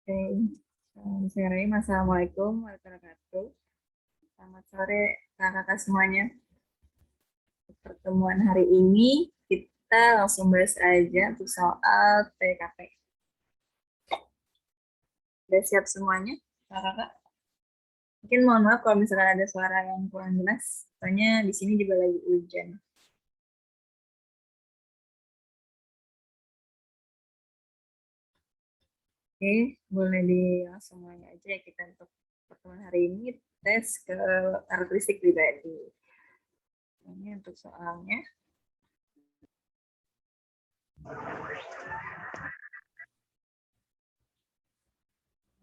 Oke, Bismillahirrahmanirrahim. Assalamualaikum warahmatullahi wabarakatuh. Selamat sore kakak-kakak semuanya. Pertemuan hari ini kita langsung bahas aja untuk soal TKP. Sudah siap semuanya, kakak-kakak? Mungkin mohon maaf kalau misalkan ada suara yang kurang jelas, soalnya di sini juga lagi hujan. Oke, boleh langsung mulai aja ya kita untuk pertemuan hari ini tes ke karakteristik pribadi. Ini untuk soalnya.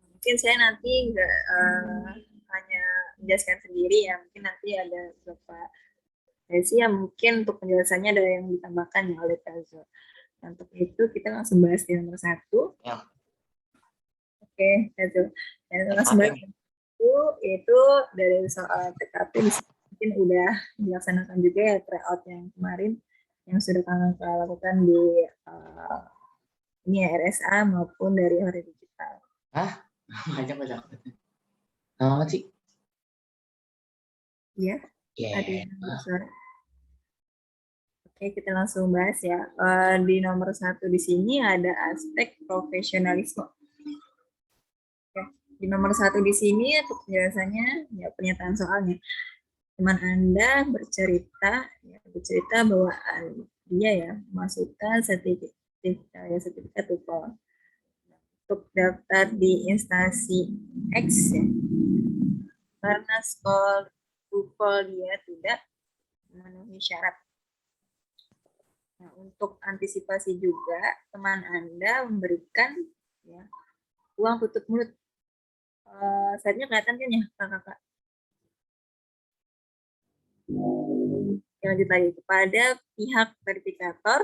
Mungkin saya nanti nggak hanya menjelaskan sendiri ya, mungkin nanti ada beberapa sesi yang mungkin untuk penjelasannya ada yang ditambahkan ya oleh Tazo. Untuk itu kita langsung bahas di nomor 1. Ya. Oke, Tazo. Dan langsung bahas itu dari soal TKP mungkin udah dilaksanakan juga ya tryout yang kemarin yang sudah kalian lakukan di ini ya RSA maupun dari Hari Digital. Banyak. Nama sih? Iya. Yeah. Ada yang bersuara. Oke, kita langsung bahas ya. Di nomor 1 di sini ada aspek profesionalisme. Oke, di nomor 1 di sini untuk penjelasannya, ya pernyataan soalnya. Teman Anda bercerita bahwa dia ya masukkan sertifikat TOEFL untuk daftar di instansi X ya, karena skor TOEFL dia tidak memenuhi syarat. Nah, untuk antisipasi juga, teman Anda memberikan ya, uang tutup mulut. Slide-nya kelihatan kan ya, kakak-kakak? Lanjut lagi kepada pihak verifikator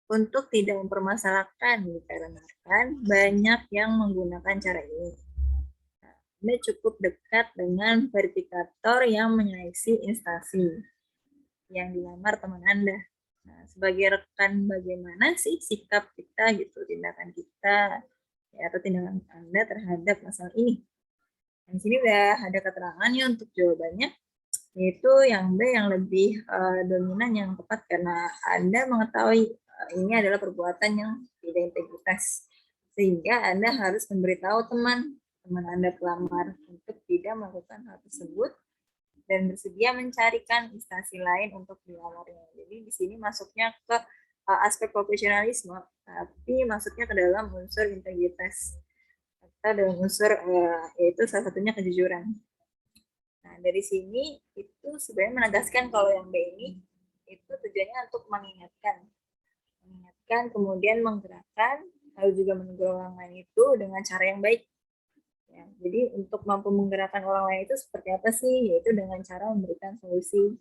untuk tidak mempermasalahkan dikarenakan banyak yang menggunakan cara ini. Nah, Anda cukup dekat dengan verifikator yang menyeleksi instansi yang dilamar teman Anda. Nah, sebagai rekan bagaimana sih sikap kita gitu, tindakan kita ya, atau tindakan Anda terhadap masalah ini. Di sini udah ada keterangannya untuk jawabannya, yaitu yang B yang lebih dominan yang tepat karena Anda mengetahui ini adalah perbuatan yang tidak integritas. Sehingga Anda harus memberitahu teman Anda pelamar untuk tidak melakukan hal tersebut dan bersedia mencarikan instansi lain untuk dilamarnya. Jadi di sini masuknya ke aspek profesionalisme, tapi masuknya ke dalam unsur integritas atau dalam unsur yaitu salah satunya kejujuran. Nah dari sini itu sebenarnya menegaskan kalau yang B ini itu tujuannya untuk mengingatkan, kemudian menggerakkan, lalu juga menegur orang lain itu dengan cara yang baik. Ya, jadi untuk mampu menggerakkan orang lain itu seperti apa sih? Yaitu dengan cara memberikan solusi.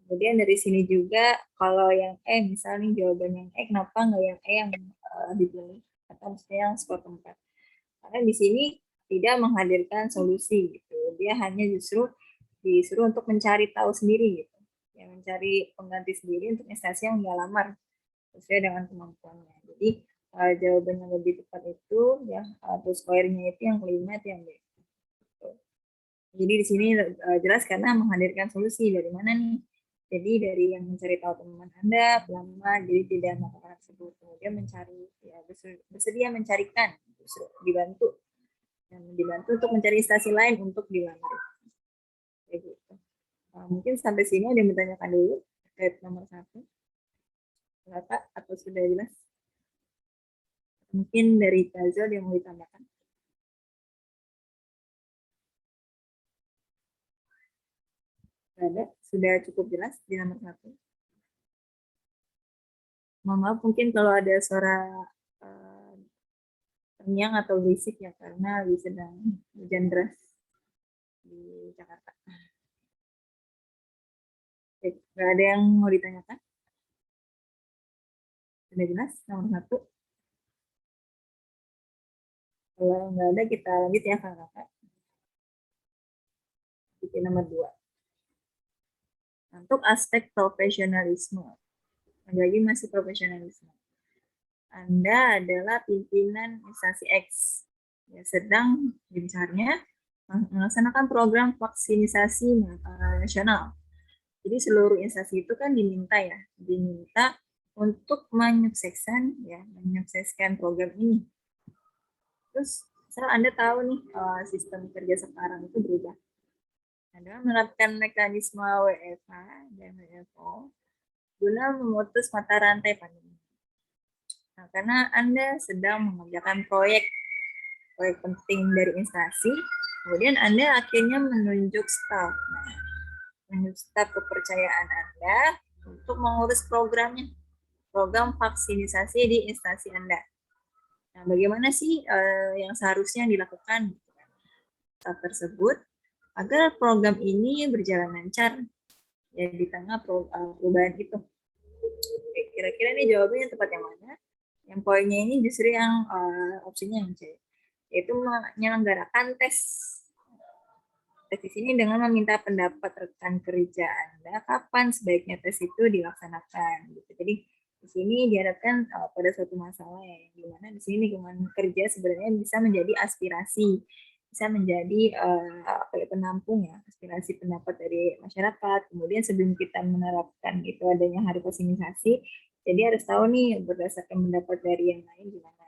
Kemudian dari sini juga kalau yang misalnya jawaban yang kenapa nggak yang yang dipilih atau misalnya yang skor 4? Karena di sini tidak menghadirkan solusi gitu. Dia hanya justru disuruh untuk mencari tahu sendiri gitu. Ya, mencari pengganti sendiri untuk instansi yang dia lamar sesuai dengan kemampuannya. Jadi jawaban yang lebih tepat itu ya atau square-nya itu yang kelima itu yang B. Jadi di sini jelas karena menghadirkan solusi dari mana nih? Jadi dari yang mencari tahu teman Anda, pelamar, jadi tidak melakukan tersebut. Kemudian mencari, ya bersedia mencarikan, dibantu untuk mencari instansi lain untuk dilamar. Kayak gitu. Mungkin sampai sini ada yang ditanyakan dulu terkait nomor 1. Bapak atau sudah jelas? Mungkin dari Kazal yang mau ditambahkan. Ada, sudah cukup jelas di nomor 1. Mohon maaf mungkin kalau ada suara terngiang atau berisik ya karena lagi sedang hujan deras di Jakarta. Nggak ada yang mau ditanyakan? Sudah jelas nomor 1? Kalau nggak ada kita lanjut ya kakak. Di nomor 2. Untuk aspek profesionalisme. lagi masih profesionalisme. Anda adalah pimpinan instansi X, ya, sedang gencarnya melaksanakan program vaksinisasi nasional. Jadi seluruh instansi itu kan diminta untuk menyukseskan program ini. Terus, misal Anda tahu nih sistem kerja sekarang itu berubah. Anda menerapkan mekanisme WFH dan WFO guna memutus mata rantai pandemi. Nah, karena Anda sedang mengerjakan proyek penting dari instansi, kemudian Anda akhirnya menunjuk staf. Nah, menunjuk staf kepercayaan Anda untuk mengurus program vaksinisasi di instansi Anda. Nah, bagaimana sih yang seharusnya dilakukan staf tersebut agar program ini berjalan lancar ya di tengah perubahan itu? Kira-kira nih jawabannya tepat yang mana? Yang poinnya ini justru yang opsinya yang C, yaitu menyelenggarakan tes. Tes di sini dengan meminta pendapat rekan kerja Anda kapan sebaiknya tes itu dilaksanakan. Gitu. Jadi di sini diharapkan pada suatu masalah ya, yang dimana di sini lingkungan kerja sebenarnya bisa menjadi aspirasi, bisa menjadi penampung ya aspirasi pendapat dari masyarakat. Kemudian sebelum kita menerapkan itu adanya hari vaksinasi, jadi harus tahu nih berdasarkan pendapat dari yang lain gimana.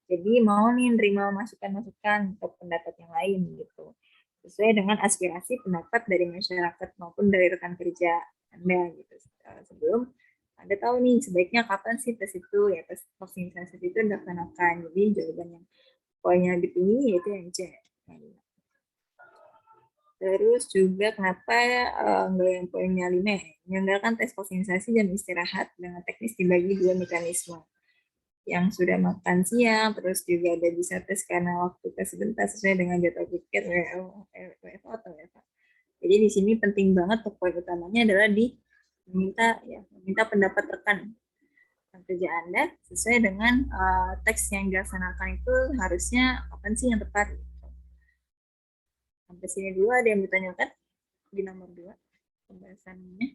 Jadi mau nih nerima masukan-masukan atau pendapat yang lain gitu. Sesuai dengan aspirasi pendapat dari masyarakat maupun dari rekan kerja Anda gitu. Sebelum Anda tahu nih sebaiknya kapan sih tes itu ya, tes vaksinasi itu dilaksanakan. Jadi jawaban yang poinnya dipilih yaitu yang C. Terus juga kenapa enggak yang poinnya 5 ya? Menyelenggarakan tes vaksinasi dan istirahat dengan teknis dibagi 2 mekanisme. Yang sudah makan siang, terus juga ada bisa tes karena waktu tes sebentar sesuai dengan jadwal tiket WFO atau WFA. Jadi di sini penting banget poin utamanya adalah meminta pendapat rekan kerja Anda sesuai dengan teks yang dilaksanakan itu harusnya apa sih yang tepat. Sampai sini dulu ada yang ditanyakan di nomor 2 pembahasannya.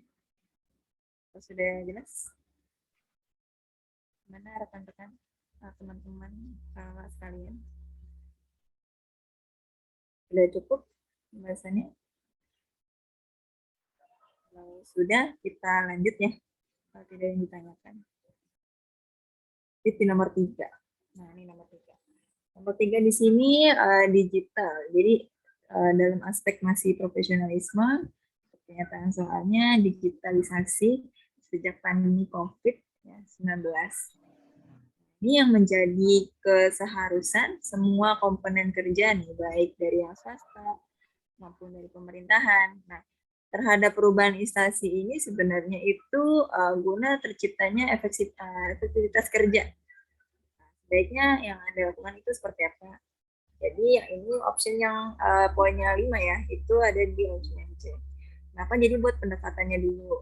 Sudah jelas? Mana rekan-rekan, teman-teman, sekalian? Sudah cukup pembahasannya? Kalau sudah, kita lanjut ya. Kalau tidak yang ditanyakan. Di nomor 3. Nah, ini nomor 3. Nomor 3 di sini digital. Jadi dalam aspek masih profesionalisme, pernyataan soalnya digitalisasi sejak pandemi COVID-19. Ini yang menjadi keseharusan semua komponen kerja nih, baik dari yang swasta maupun dari pemerintahan. Nah, terhadap perubahan instansi ini sebenarnya itu guna terciptanya efektivitas kerja. Nah, sebaiknya yang Anda lakukan itu seperti apa? Jadi ini option yang poinnya 5 ya, itu ada di option yang C. Kenapa? Jadi buat pendekatannya dulu.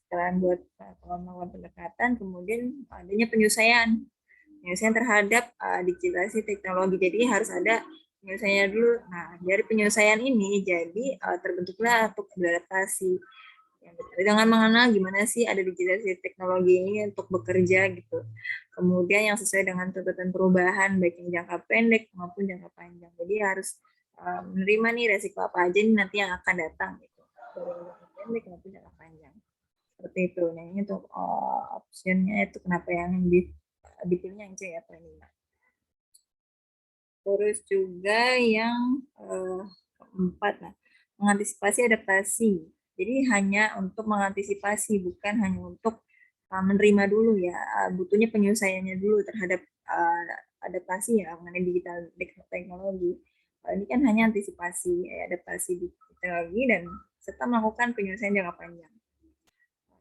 Setelah buat melakukan pendekatan, kemudian adanya penyelesaian terhadap digitalisasi teknologi. Jadi harus ada penyelesaiannya dulu. Nah, dari penyelesaian ini jadi terbentuklah untuk beradaptasi. Dengan mengenal gimana sih ada digitalisasi teknologi ini untuk bekerja gitu. Kemudian yang sesuai dengan tuntutan perubahan baik yang jangka pendek maupun jangka panjang. Jadi harus menerima nih resiko apa aja nih nanti yang akan datang gitu. Dari jangka pendek maupun jangka panjang. Seperti itu. Nah, ini untuk optionnya itu kenapa yang dipilihnya yang C atau ini. Terus juga yang keempat, mengantisipasi adaptasi. Jadi hanya untuk mengantisipasi, bukan hanya untuk menerima dulu ya, butuhnya penyelesaiannya dulu terhadap adaptasi ya mengenai digital teknologi. Ini kan hanya antisipasi adaptasi di teknologi dan serta melakukan penyelesaian jangka panjang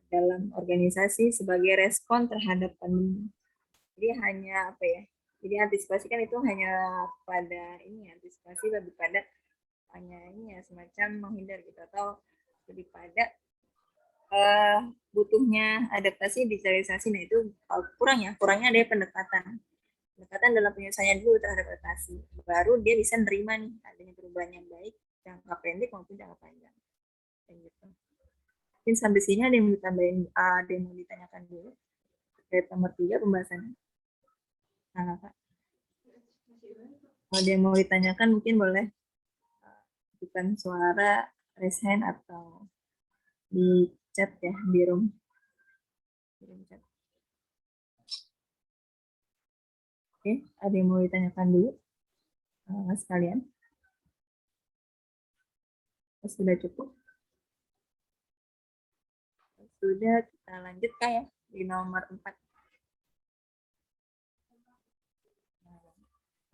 dalam organisasi sebagai respon terhadap pandemi. Jadi hanya apa ya? Jadi antisipasi kan itu hanya pada ini antisipasi lebih pada hanya ini ya semacam menghindar gitu atau lebih pada butuhnya adaptasi digitalisasi. Nah itu kurangnya ada pendekatan dalam penyelesaian dulu terhadap adaptasi, baru dia bisa nerima nih adanya perubahan yang baik jangka pendek maupun jangka panjang. Gitu. Mungkin sampai sini ada yang ditambahin, ada yang mau ditanyakan dulu terkait nomor 3 pembahasannya. Nah, Kak. Kalau ada yang mau ditanyakan mungkin boleh bukan suara, raise hand, atau di chat ya, di room. Chat. Oke, ada yang mau ditanyakan dulu sekalian? Sudah cukup? Sudah, kita lanjut Kak ya, di nomor 4.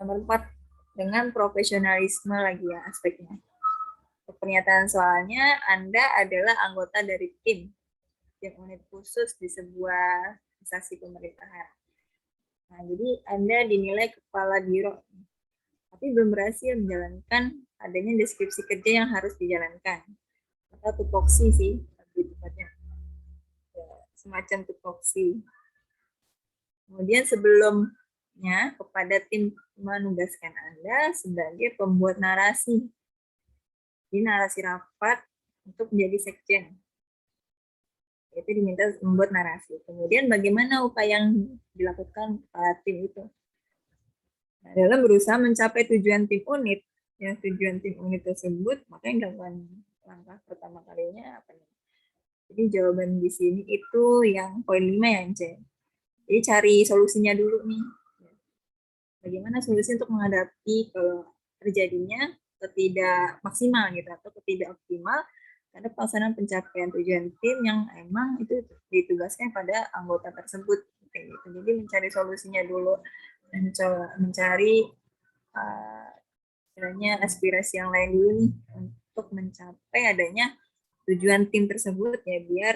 Nomor 4, dengan profesionalisme lagi ya aspeknya. Pernyataan soalnya, Anda adalah anggota dari tim unit khusus di sebuah instansi pemerintahan. Nah, jadi Anda dinilai kepala biro, tapi belum berhasil menjalankan adanya deskripsi kerja yang harus dijalankan. Atau tupoksi sih, lebih tepatnya. Ya, semacam tupoksi. Kemudian sebelumnya kepada tim menugaskan Anda sebagai pembuat narasi. Jadi narasi rapat untuk menjadi sekjen. Itu diminta membuat narasi. Kemudian bagaimana upaya yang dilakukan tim itu? Nah, dalam berusaha mencapai tujuan tim unit, yang tujuan tim unit tersebut, maka yang dilakukan langkah pertama kalinya apa nih? Jadi jawaban di sini itu yang poin 5 ya, C. Jadi cari solusinya dulu nih. Bagaimana solusi untuk menghadapi terjadinya ketidak maksimal gitu atau ketidak optimal karena pelaksanaan pencapaian tujuan tim yang emang itu ditugaskan pada anggota tersebut gitu. Jadi mencari solusinya dulu dan mencari aspirasi yang lain dulu nih untuk mencapai adanya tujuan tim tersebut ya biar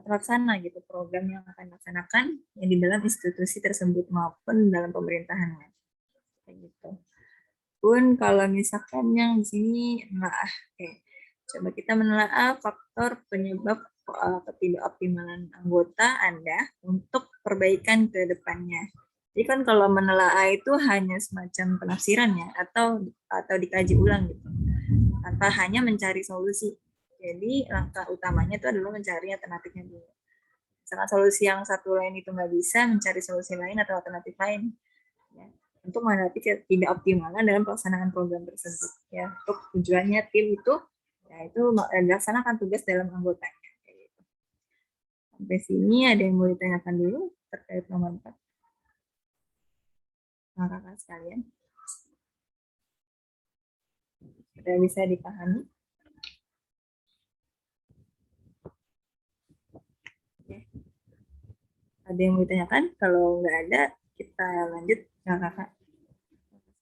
terlaksana gitu program yang akan dilaksanakan yang di dalam institusi tersebut maupun dalam pemerintahannya kayak gitu. Pun kalau misalkan yang di sini menelaah, coba kita menelaah faktor penyebab ketidakoptimalan anggota Anda untuk perbaikan ke depannya. Jadi kan kalau menelaah itu hanya semacam penafsiran ya atau dikaji ulang gitu, tanpa hanya mencari solusi. Jadi langkah utamanya itu adalah mencari alternatifnya dulu. Misalkan solusi yang satu lain itu nggak bisa, mencari solusi lain atau alternatif lain. Ya, untuk menghadapi ketidakoptimalan dalam pelaksanaan program tersebut. Ya, untuk tujuannya tim itu, ya itu melaksanakan tugas dalam anggotanya. Gitu. Sampai sini ada yang mau ditanyakan dulu terkait nomor 4? Nah, kakak sekalian. Sudah bisa dipahami? Ada yang mau ditanyakan? Kalau nggak ada, kita lanjut ke kakak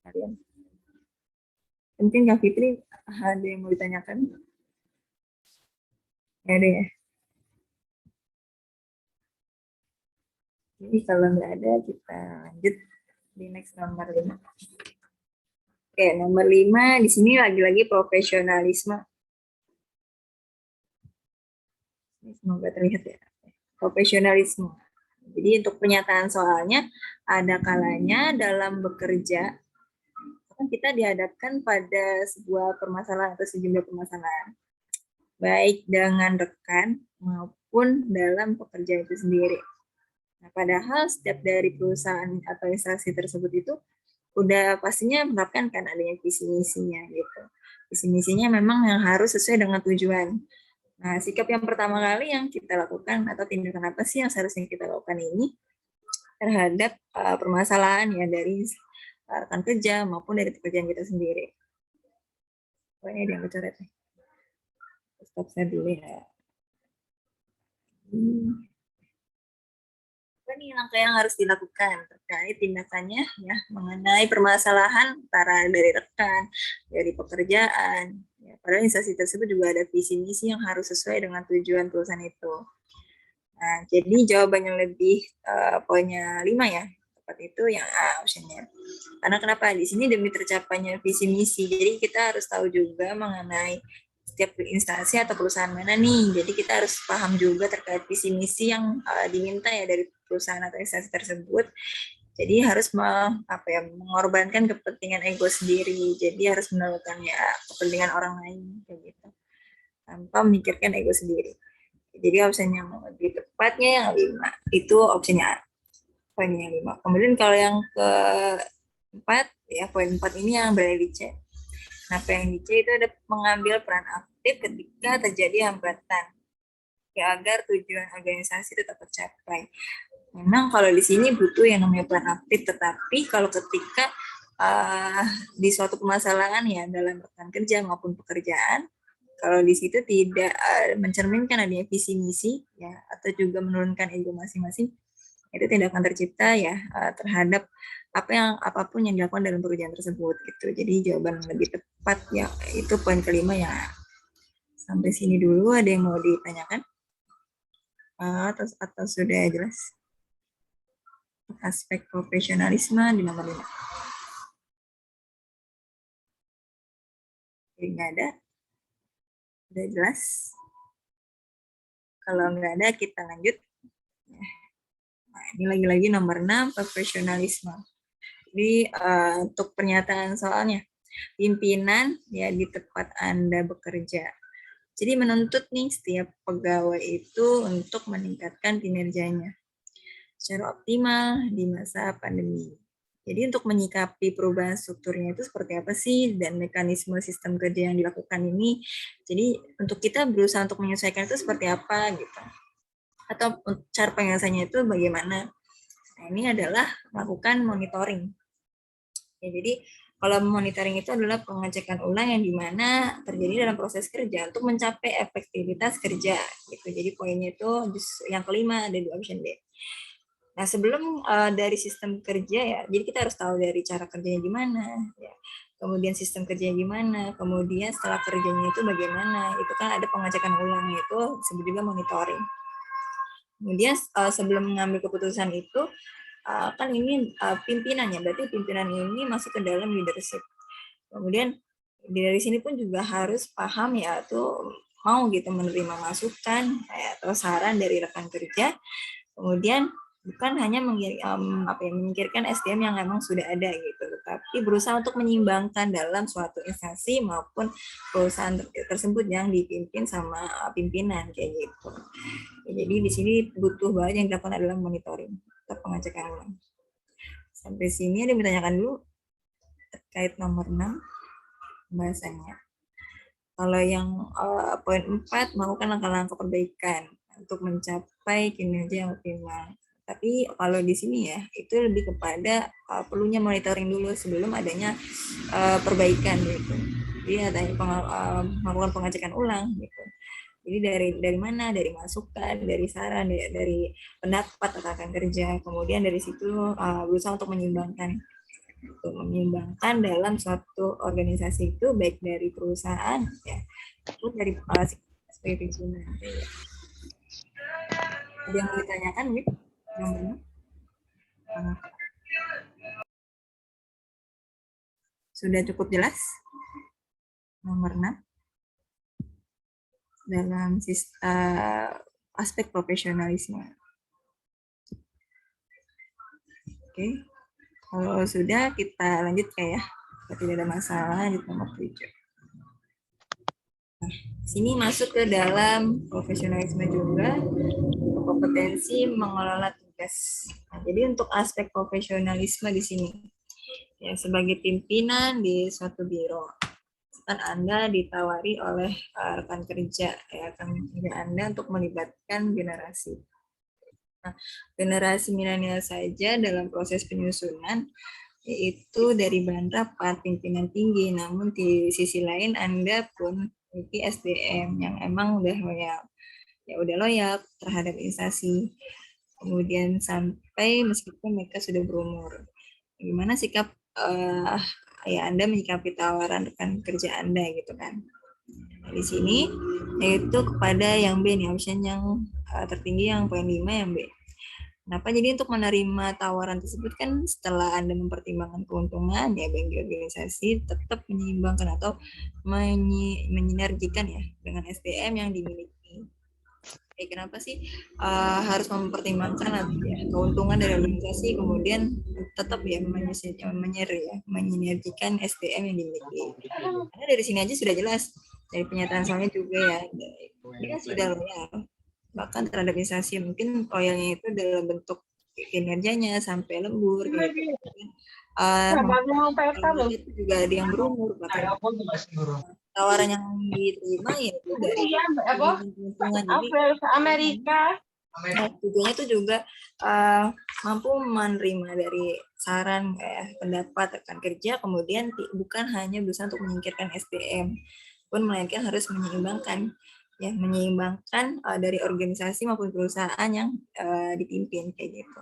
sekalian. Mungkin Kak Fitri ada yang mau ditanyakan? Nggak ada ya? Jadi kalau nggak ada, kita lanjut di next nomor 5. Oke, nomor 5 di sini lagi-lagi profesionalisme. Ini semoga terlihat ya. Profesionalisme. Jadi untuk pernyataan soalnya, ada kalanya dalam bekerja, kan kita dihadapkan pada sebuah permasalahan atau sejumlah permasalahan. Baik dengan rekan maupun dalam pekerjaan itu sendiri. Nah, padahal setiap dari perusahaan atau instansi tersebut itu udah pastinya menerapkan kan adanya visi misinya gitu. Visi misinya memang yang harus sesuai dengan tujuan. Nah, sikap yang pertama kali yang kita lakukan atau tindakan apa sih yang seharusnya kita lakukan ini terhadap permasalahan ya dari rekan kerja maupun dari pekerjaan kita sendiri. Oh, ini ada yang kecoret nih. Stop saya dulu ya. Apa nih langkah yang harus dilakukan terkait tindakannya ya mengenai permasalahan antara dari rekan, dari pekerjaan. Ya, padahal instansi tersebut juga ada visi misi yang harus sesuai dengan tujuan perusahaan itu. Nah, jadi jawaban yang lebih poinnya 5 ya, tepat itu yang A optionnya. Karena kenapa? Di sini demi tercapainya visi misi, jadi kita harus tahu juga mengenai setiap instansi atau perusahaan mana nih. Jadi kita harus paham juga terkait visi misi yang diminta ya dari perusahaan atau instansi tersebut. Jadi harus mengorbankan kepentingan ego sendiri. Jadi harus menemukan ya kepentingan orang lain kayak gitu. Tanpa memikirkan ego sendiri. Jadi opsi yang lebih tepatnya yang 5. Itu opsinya A. Poin yang 5. Kemudian kalau yang keempat, ya poin 4 ini yang berada di C. Nah, yang di C itu ada mengambil peran aktif ketika terjadi hambatan ya agar tujuan organisasi tetap tercapai. Memang kalau di sini butuh yang namanya peran aktif, tetapi kalau ketika di suatu permasalahan ya dalam rekan kerja maupun pekerjaan, kalau di situ tidak mencerminkan adanya visi misi ya atau juga menurunkan ego masing-masing, itu tidak akan tercipta ya terhadap apapun yang dilakukan dalam pekerjaan tersebut gitu. Jadi jawaban lebih tepat ya itu poin kelima ya. Sampai sini dulu, ada yang mau ditanyakan atau sudah jelas? Aspek profesionalisme di nomor 5. Jadi nggak ada? Udah jelas? Kalau nggak ada, kita lanjut. Nah, ini lagi-lagi nomor 6, profesionalisme. Jadi untuk pernyataan soalnya, pimpinan ya di tempat Anda bekerja. Jadi menuntut nih setiap pegawai itu untuk meningkatkan kinerjanya secara optimal di masa pandemi. Jadi untuk menyikapi perubahan strukturnya itu seperti apa sih dan mekanisme sistem kerja yang dilakukan ini. Jadi untuk kita berusaha untuk menyesuaikan itu seperti apa gitu. Atau cara penyelesaiannya itu bagaimana. Nah, ini adalah melakukan monitoring. Ya, jadi kalau monitoring itu adalah pengecekan ulang yang dimana terjadi dalam proses kerja untuk mencapai efektivitas kerja gitu. Jadi poinnya itu yang kelima ada di option B. Nah, sebelum dari sistem kerja ya, jadi kita harus tahu dari cara kerjanya gimana, ya. Kemudian sistem kerjanya gimana, kemudian setelah kerjanya itu bagaimana, itu kan ada pengecekan ulang, itu disebut juga monitoring. Kemudian sebelum mengambil keputusan itu, kan ini pimpinannya, berarti pimpinan ini masuk ke dalam leadership. Kemudian dari sini pun juga harus paham ya, tuh mau gitu menerima masukan atau saran dari rekan kerja, kemudian bukan hanya memikirkan SDM yang memang sudah ada gitu, tapi berusaha untuk menyeimbangkan dalam suatu instansi maupun perusahaan tersebut yang dipimpin sama pimpinan kayak gitu. Ya, jadi di sini butuh banget yang dilakukan adalah monitoring atau pengecekan ulang. Sampai sini ada yang ditanyakan dulu terkait nomor 6 bahasanya. Kalau yang poin 4 melakukan langkah-langkah perbaikan untuk mencapai kinerja yang optimal. Tapi kalau di sini ya, itu lebih kepada perlunya monitoring dulu sebelum adanya perbaikan gitu. Jadi adanya melakukan pengecekan ulang gitu. Jadi dari mana? Dari masukan, dari saran, dari pendapat rekan kerja. Kemudian dari situ berusaha untuk menyeimbangkan dalam suatu organisasi itu baik dari perusahaan ya maupun dari kepala sebagai pimpinan. Ada yang mau ditanyakan, Wip? Nomornya? Sudah cukup jelas? Nomor 6 dalam aspek profesionalisme. Oke, kalau sudah kita lanjut ya. Kalau tidak ada masalah, lanjut nomor 7. Nah, sini masuk ke dalam profesionalisme juga, kompetensi mengelola tugas. Nah, jadi untuk aspek profesionalisme di sini, ya sebagai pimpinan di suatu biro, kan Anda ditawari oleh rekan kerja, ya rekan kerja Anda untuk melibatkan generasi. Nah, generasi milenial saja dalam proses penyusunan yaitu dari bahan rapat pimpinan tinggi, namun di sisi lain Anda pun memiliki SDM yang emang udah loyal terhadap instansi. Kemudian sampai meskipun mereka sudah berumur. Gimana sikap ya Anda menyikapi tawaran rekan kerja Anda gitu kan. Nah, di sini yaitu kepada yang B nih, option yang tertinggi yang poin 5 yang B. Kenapa? Jadi untuk menerima tawaran tersebut kan setelah Anda mempertimbangkan keuntungan ya bagi organisasi tetap menyeimbangkan atau menyinergikan ya dengan SDM yang dimiliki. Kenapa sih harus mempertimbangkan ya, keuntungan dari organisasi kemudian tetap ya menyinergikan SDM yang dimiliki. Karena dari sini aja sudah jelas dari pernyataan soalnya juga ya, dia sudah loyal bahkan terhadap instansi. Mungkin royalnya itu dalam bentuk kinerjanya sampai lembur gitu. Itu juga ada yang berumur, bahkan tawaran yang diterima ya itu dari lingkungan. Jadi Amerika. tujuannya itu juga mampu menerima dari saran kayak pendapat rekan kerja, kemudian bukan hanya berusaha untuk menyingkirkan SDM, pun melainkan harus menyeimbangkan dari organisasi maupun perusahaan yang dipimpin kayak gitu.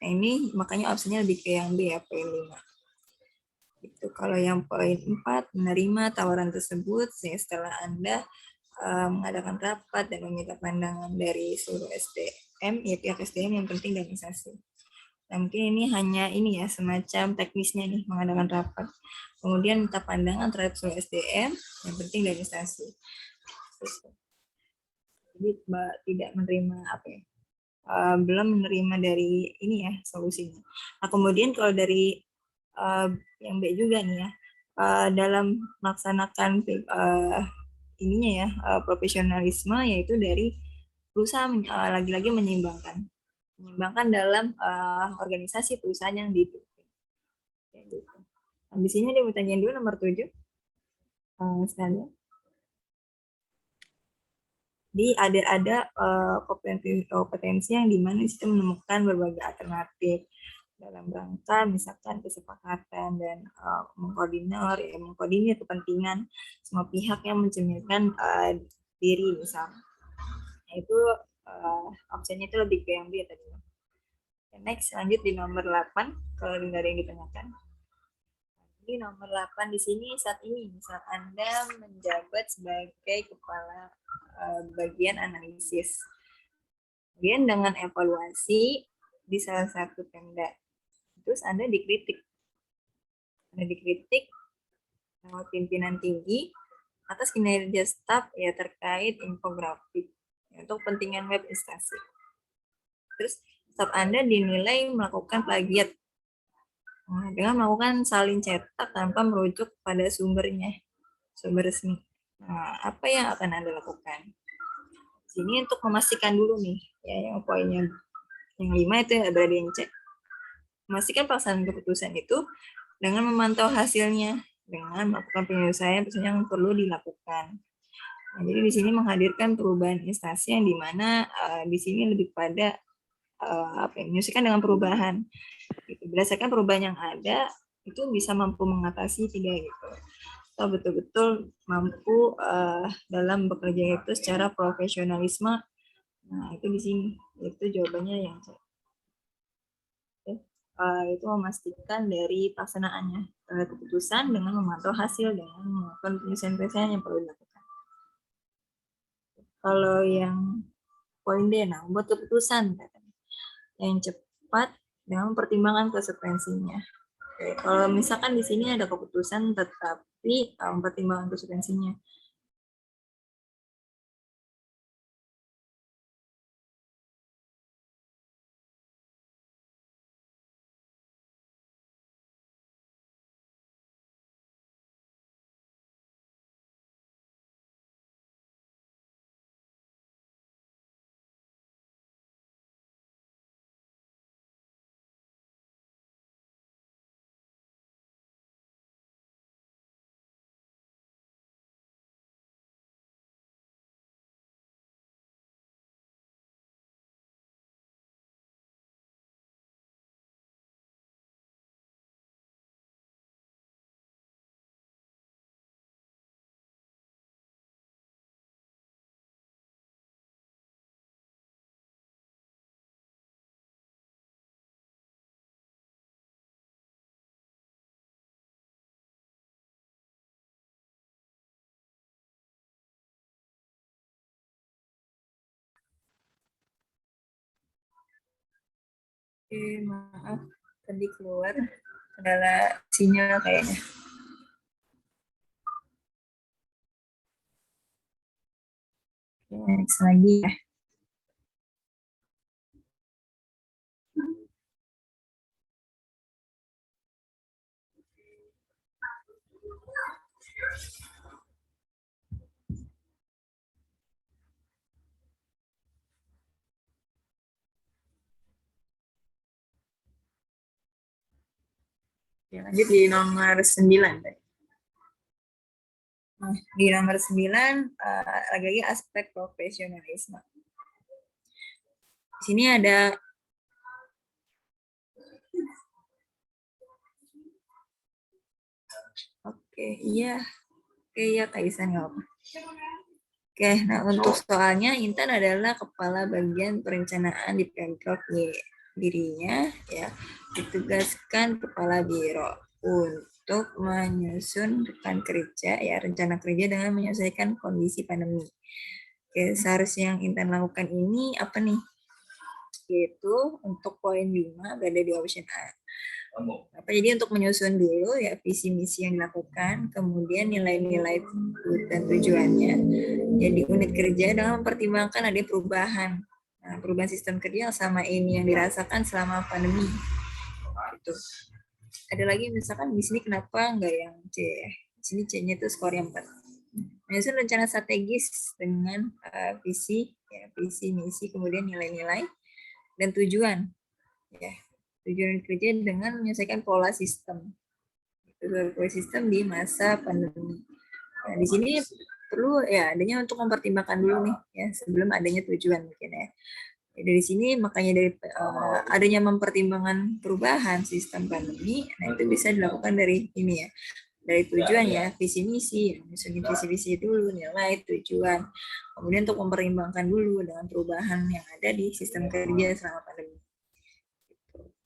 Nah ini makanya opsinya lebih ke yang B ya, poin 5. Gitu. Kalau yang poin 4, menerima tawaran tersebut setelah Anda mengadakan rapat dan meminta pandangan dari seluruh SDM, ya pihak SDM yang penting dan instansi. Nah, mungkin ini hanya semacam teknisnya nih, mengadakan rapat. Kemudian minta pandangan terhadap seluruh SDM yang penting dan instansi. Jadi tidak menerima belum menerima dari ini ya solusinya. Nah, kemudian kalau dari yang B juga nih ya, dalam melaksanakan profesionalisme, yaitu dari berusaha lagi-lagi menyeimbangkan dalam organisasi perusahaan yang dipimpin. Gitu. Di sini dia bertanya dulu nomor 7 sekalian. Jadi ada kompetensi yang dimana itu menemukan berbagai alternatif dalam rangka misalkan kesepakatan dan mengkoordinir kepentingan semua pihak yang mencerminkan diri misalnya. Itu opsinya itu lebih ke yang B tadi. Next, lanjut di nomor 8 kalau tidak ada yang ditanyakan. Ini nomor 8 di sini saat ini misal Anda menjabat sebagai kepala bagian analisis. Kemudian dengan evaluasi di salah satu Pemda. Terus Anda dikritik. Sama pimpinan tinggi atas kinerja staf ya terkait infografik untuk kepentingan web instansi. Terus staf Anda dinilai melakukan plagiat dengan melakukan salin cetak tanpa merujuk pada sumber resmi. Nah, apa yang akan Anda lakukan? Sini untuk memastikan dulu nih, ya yang poinnya yang 5 itu berada yang C. Memastikan pelaksanaan keputusan itu dengan memantau hasilnya, dengan melakukan penyelesaian yang perlu dilakukan. Nah, jadi di sini menghadirkan perubahan instansi yang dimana di sini lebih pada menyesuaikan dengan perubahan. Gitu. Berdasarkan perubahan yang ada, itu bisa mampu mengatasi tidak gitu. Atau betul-betul mampu dalam bekerja itu secara profesionalisme. Nah, itu di sini. Itu jawabannya yang C. Itu memastikan dari pelaksanaannya terhadap keputusan dengan memantau hasil dengan melakukan penyelesaian yang perlu dilakukan. Kalau yang poin D, nah, buat keputusan yang cepat dengan pertimbangan konsekuensinya. Oke, kalau misalkan di sini ada keputusan tetapi pertimbangan konsekuensinya. Oke, maaf tadi keluar adalah sinyal kayaknya. Oke, next lagi ya. Oke, lanjut di nomor 9. Nah, di nomor 9, lagi-lagi aspek profesionalisme. Di sini ada iya Kaisan nggak apa. Oke, nah untuk soalnya Intan adalah kepala bagian perencanaan di Pemprov dirinya ya ditugaskan kepala biro untuk menyusun rencana kerja dengan menyesuaikan kondisi pandemi. Oke, seharusnya yang Intan lakukan ini apa nih? Yaitu untuk poin 5 berada di option A. Jadi untuk menyusun dulu ya visi misi yang dilakukan, kemudian nilai-nilai dan tujuannya. Jadi unit kerja dalam mempertimbangkan ada perubahan. Nah, perubahan sistem kerja sama ini yang dirasakan selama pandemi. Gitu. Ada lagi misalkan di sini kenapa enggak yang C ya? Di sini C-nya itu skor yang 4. Menyusun rencana strategis dengan visi misi, kemudian nilai-nilai dan tujuan. Ya, tujuan kerja dengan menyelesaikan pola sistem di masa pandemi. Nah, di sini perlu ya adanya untuk mempertimbangkan dulu nih ya sebelum adanya tujuan mungkin ya. Dari sini makanya dari adanya mempertimbangkan perubahan sistem pandemi, nah itu bisa dilakukan dari ini ya. Dari tujuan ya, visi misi, misalnya visi misi dulu, nilai, tujuan. Kemudian untuk mempertimbangkan dulu dengan perubahan yang ada di sistem kerja selama pandemi.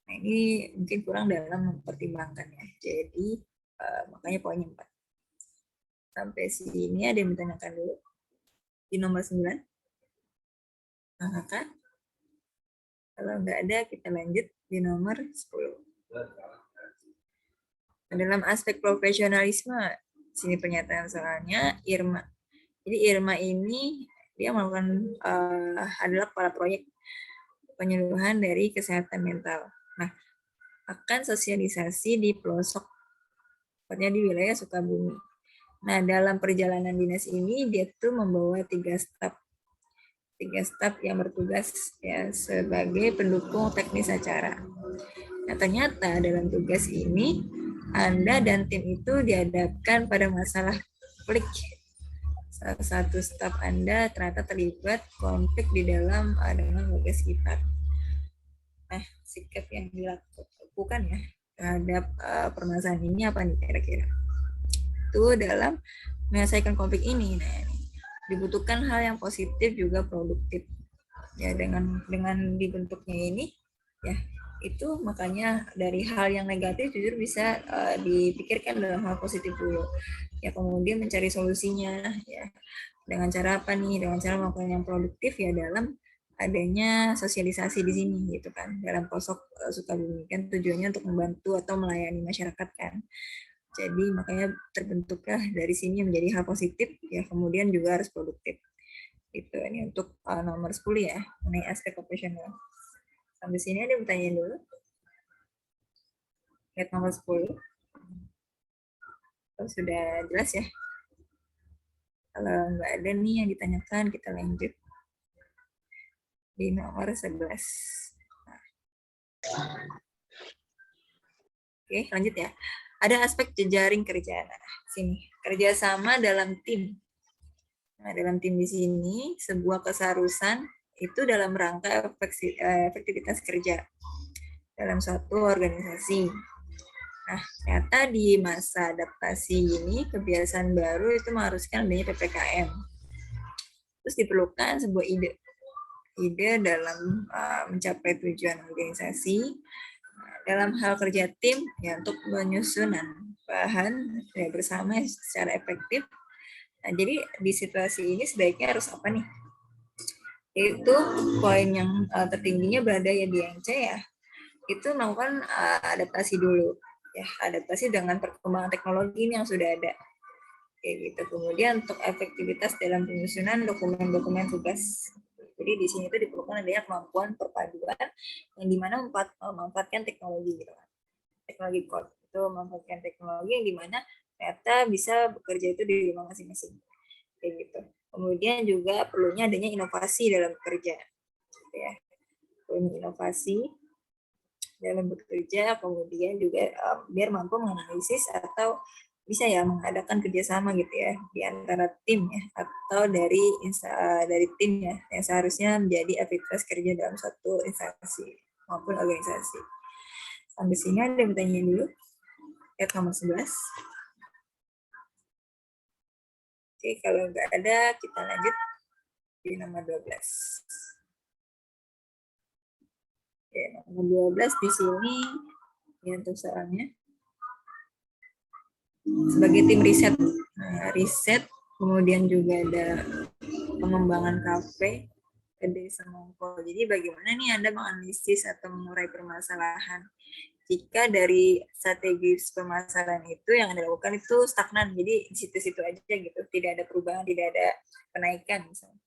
Nah, ini mungkin kurang dalam mempertimbangkan ya. Jadi makanya poinnya 4. Sampai sini ada yang ditanyakan dulu. Di nomor 9. Kakak? Kalau nggak ada, kita lanjut di nomor 10. Dalam aspek profesionalisme, sini pernyataan soalnya Irma. Jadi Irma ini dia melakukan adalah kepala proyek penyuluhan dari kesehatan mental. Nah, akan sosialisasi di pelosok, tepatnya di wilayah Sukabumi. Nah, dalam perjalanan dinas ini dia tuh membawa 3 staf yang bertugas ya sebagai pendukung teknis acara. Nah, ternyata dalam tugas ini Anda dan tim itu dihadapkan pada masalah konflik. Salah satu staf Anda ternyata terlibat konflik di dalam dengan warga sekitar. Nah, sikap yang dilakukan ya terhadap permasalahan ini apa nih kira-kira? Itu dalam menyelesaikan konflik ini. Nah, dibutuhkan hal yang positif juga produktif. Ya dengan dibentuknya ini ya itu makanya dari hal yang negatif jujur bisa dipikirkan dalam hal positif dulu. Ya kemudian mencari solusinya ya. Dengan cara apa nih? Dengan cara melakukan yang produktif ya dalam adanya sosialisasi di sini gitu kan dalam pelosok Sukabumi kan tujuannya untuk membantu atau melayani masyarakat kan. Jadi makanya terbentuklah dari sini menjadi hal positif ya kemudian juga harus produktif. Itu ini untuk nomor 10 ya mengenai aspek profesional. Sampai sini ada pertanyaan dulu. Lihat nomor 10. Oh, sudah jelas ya. Kalau nggak ada nih yang ditanyakan kita lanjut di nomor 11. Nah. Oke, lanjut ya. Ada aspek jejaring kerja. Nah, sini kerjasama dalam tim. Nah, dalam tim di sini sebuah keseharusan itu dalam rangka efektivitas kerja dalam suatu organisasi. Nah, ternyata di masa adaptasi ini kebiasaan baru itu mengharuskan adanya PPKM. Terus diperlukan sebuah ide dalam mencapai tujuan organisasi dalam hal kerja tim ya untuk penyusunan bahan ya, bersama secara efektif. Nah, jadi di situasi ini sebaiknya harus apa nih? Yaitu poin yang tertingginya berada ya di yang C ya. Itu melakukan adaptasi dulu ya, adaptasi dengan perkembangan teknologi ini yang sudah ada. Kayak gitu. Kemudian untuk efektivitas dalam penyusunan dokumen-dokumen tugas. Jadi di sini itu diperlukan adanya kemampuan perpaduan yang dimana memanfaatkan teknologi gitu kan. Teknologi code itu memanfaatkan teknologi yang dimana ternyata bisa bekerja itu di rumah masing-masing. Kayak gitu. Kemudian juga perlunya adanya inovasi dalam bekerja. Gitu ya. Perlunya inovasi dalam bekerja, kemudian juga biar mampu menganalisis atau bisa ya mengadakan kerjasama gitu ya di antara tim ya atau dari tim ya yang seharusnya menjadi aktivitas kerja dalam suatu instansi maupun organisasi. Sampai sini ada yang bertanya dulu? Lihat nomor 11. Oke, kalau nggak ada kita lanjut di nomor 12. Oke, nomor 12 di sini ya untuk soalnya sebagai tim riset. Nah, riset kemudian juga ada pengembangan kafe ke desa Mongko. Jadi bagaimana nih Anda menganalisis atau mengurai permasalahan jika dari strategi permasalahan itu yang Anda lakukan itu stagnan, jadi di situ-situ aja gitu, tidak ada perubahan, tidak ada kenaikan misalnya.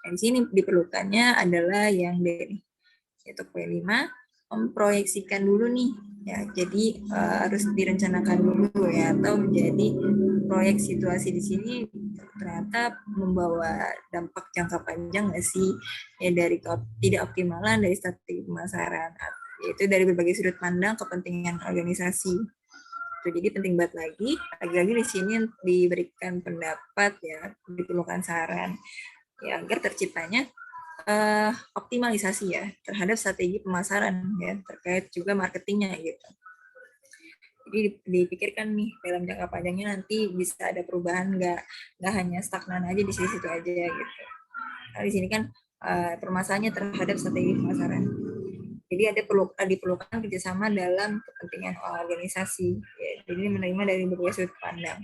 Dan di sini diperlukannya adalah yang D, yaitu poin 5, memproyeksikan dulu nih ya, jadi harus direncanakan dulu ya, atau menjadi proyek situasi di sini ternyata membawa dampak jangka panjang nggak sih ya dari tidak optimalan dari strategi pemasaran, yaitu dari berbagai sudut pandang kepentingan organisasi. Jadi penting banget lagi-lagi di sini diberikan pendapat ya, diperlukan saran ya agar terciptanya optimalisasi ya terhadap strategi pemasaran ya terkait juga marketingnya gitu. Jadi dipikirkan nih dalam jangka panjangnya nanti bisa ada perubahan, nggak hanya stagnan aja di situ aja gitu. Nah, di sini kan permasalahannya terhadap strategi pemasaran. Jadi diperlukan kerjasama dalam kepentingan organisasi. Ya, jadi menerima dari berbagai sudut pandang.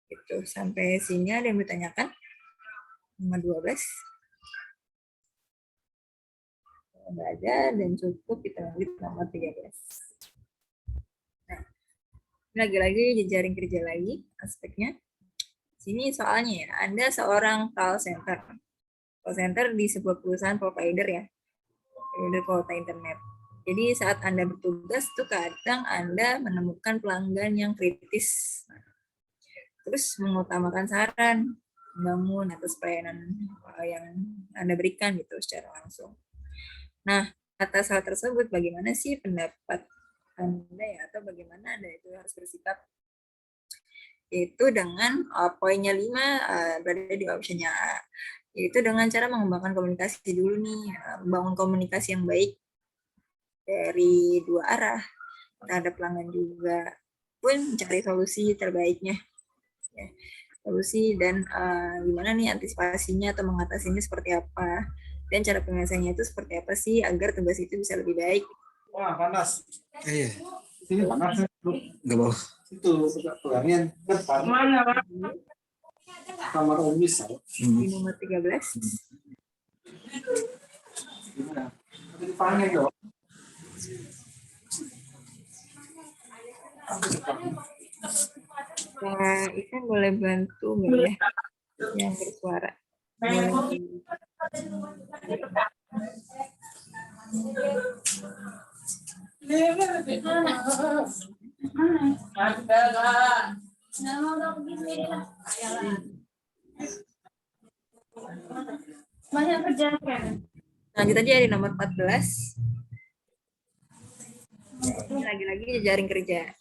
Itu sampai sini ada yang bertanyakan? Nomor 12. Nggak ada dan cukup kita lanjut nomor 13. Nah, lagi-lagi jejaring kerja lagi aspeknya. Sini soalnya ya, Anda seorang call center. Call center di sebuah perusahaan provider ya, provider kuota internet. Jadi saat Anda bertugas tuh kadang Anda menemukan pelanggan yang kritis. Terus mengutamakan saran, membangun atas pelayanan yang Anda berikan gitu secara langsung. Nah, atas hal tersebut bagaimana sih pendapat Anda ya, atau bagaimana Anda itu harus bersikap? Yaitu dengan poinnya 5 berada di optionnya A. Yaitu dengan cara mengembangkan komunikasi dulu nih, membangun komunikasi yang baik dari dua arah terhadap pelanggan juga, pun mencari solusi terbaiknya. Ya, solusi dan gimana nih antisipasinya atau mengatasinya seperti apa, dan cara penyelesaiannya itu seperti apa sih agar tugas itu bisa lebih baik. Wah, panas. Iya, Sini panas. nggak bawa. Itu pelanggan depan. Mana, Pak? Kamar Umi saya. Di nomor 13. Gimana? Dipanggil dong. Pak Ikan boleh bantu nggak ya yang bersuara? Banyak kerja kan? Lanjut aja di nomor 14. Ini lagi-lagi jejaring kerja.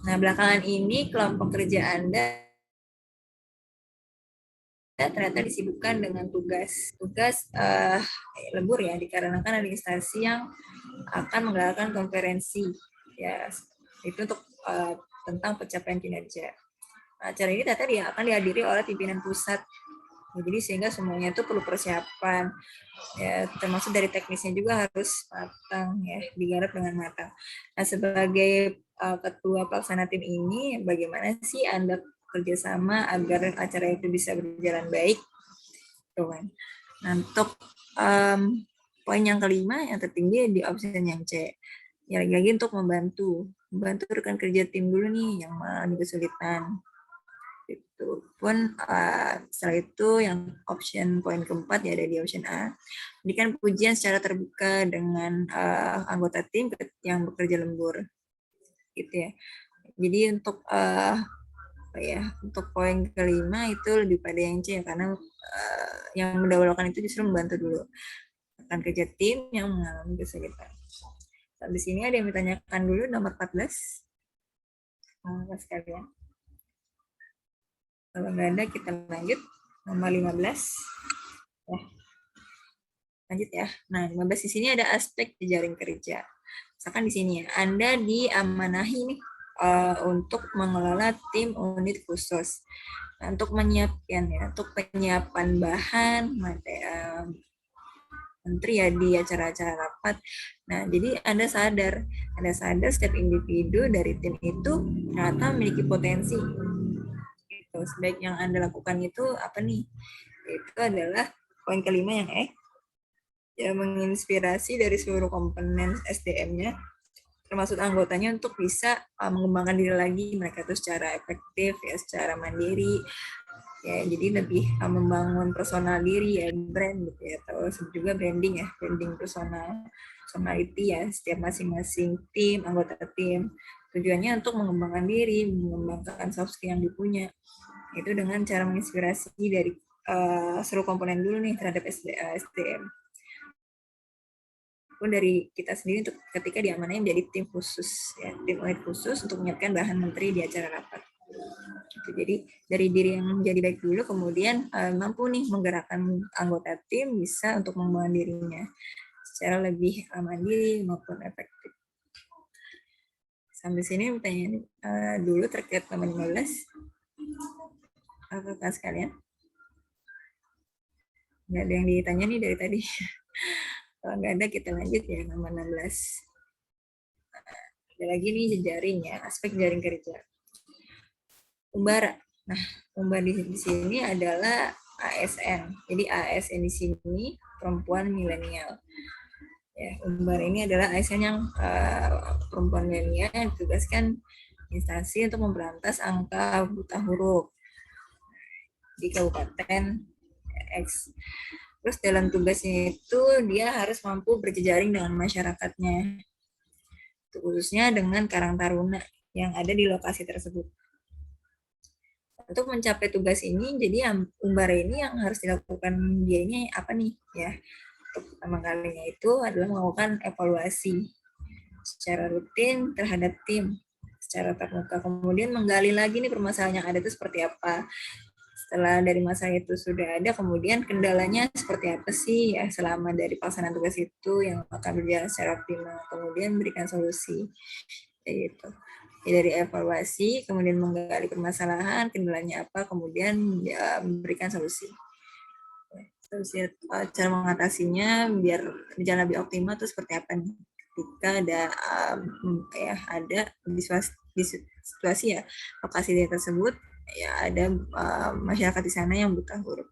Nah, belakangan ini kelompok kerja Anda ternyata disibukkan dengan tugas lembur ya, dikarenakan ada instansi yang akan menggelarkan konferensi ya, itu untuk tentang pencapaian kinerja. Acara ini ternyata akan dihadiri oleh pimpinan pusat. Jadi sehingga semuanya itu perlu persiapan ya, termasuk dari teknisnya juga harus matang ya, digarap dengan matang. Nah, sebagai ketua pelaksana tim ini, bagaimana sih Anda kerjasama agar acara itu bisa berjalan baik? Tuh kan. Nah, untuk poin yang kelima yang tertinggi di option yang C. Ya, lagi-lagi untuk membantu rekan kerja tim dulu nih yang mengalami kesulitan. Itu pun setelah itu yang option poin keempat ya ada di option A, berikan pujian secara terbuka dengan anggota tim yang bekerja lembur gitu ya. Jadi untuk untuk poin kelima itu lebih pada yang C ya, karena yang mendahulukan itu justru membantu dulu. rekan kerja tim yang mengalami kesulitan. Habis ini ada yang ditanyakan dulu nomor 14. Mas sekalian. Kalau nggak ada kita lanjut nomor 15. Ya. Lanjut ya. Nah, 15 di sini ada aspek jejaring kerja. Misalkan di sini ya, Anda diamanahi nih untuk mengelola tim unit khusus. Nah, untuk menyiapkan ya, untuk penyiapan bahan menteri ya di acara-acara rapat. Nah, jadi Anda sadar setiap individu dari tim itu ternyata memiliki potensi. Gitu. Sebaik yang Anda lakukan itu apa nih? Itu adalah poin kelima yang ya menginspirasi dari seluruh komponen SDM-nya, termasuk anggotanya untuk bisa mengembangkan diri lagi mereka itu secara efektif ya, secara mandiri ya, jadi lebih membangun personal diri ya, brand gitu ya, atau juga branding ya, branding personality ya, setiap masing-masing tim, anggota tim. Tujuannya untuk mengembangkan diri, mengembangkan soft skill yang dipunya. Itu dengan cara menginspirasi dari seluruh komponen dulu nih terhadap SDM. Pun dari kita sendiri untuk ketika diamanahi menjadi tim khusus ya, tim unit khusus untuk menyiapkan bahan menteri di acara rapat. Gitu. Jadi dari diri yang menjadi baik dulu, kemudian mampu nih menggerakkan anggota tim bisa untuk membangun dirinya secara lebih mandiri maupun efektif. Sampai sini pertanyaan dulu terkait nomor 15. Apakah sekalian? Nggak ada yang ditanya nih dari tadi. Kalau nggak ada kita lanjut ya nomor 16. Ada lagi nih jejaring ya, aspek jejaring kerja. Umbara. Nah, umbara di sini adalah ASN. Jadi ASN di sini perempuan milenial. Ya, umbara ini adalah ASN yang perempuan milenial yang ditugaskan instansi untuk memberantas angka buta huruf di Kabupaten X. Terus dalam tugasnya itu dia harus mampu berjejaring dengan masyarakatnya, khususnya dengan Karang Taruna yang ada di lokasi tersebut. Untuk mencapai tugas ini, jadi umbara ini yang harus dilakukan dia ini apa nih ya? Untuk pertama kalinya itu adalah melakukan evaluasi secara rutin terhadap tim secara tatap muka. Kemudian menggali lagi nih permasalahan yang ada itu seperti apa. Setelah dari masa itu sudah ada, kemudian kendalanya seperti apa sih ya selama dari pelaksanaan tugas itu yang akan berjalan secara optimal. Kemudian berikan solusi. Kayak gitu. Dari evaluasi, kemudian menggali permasalahan, kendalanya apa, kemudian ya, memberikan solusi. Solusi cara mengatasinya biar berjalan lebih optimal itu seperti apa nih? Ketika ada di situasi ya lokasi tersebut ya ada masyarakat di sana yang buta huruf.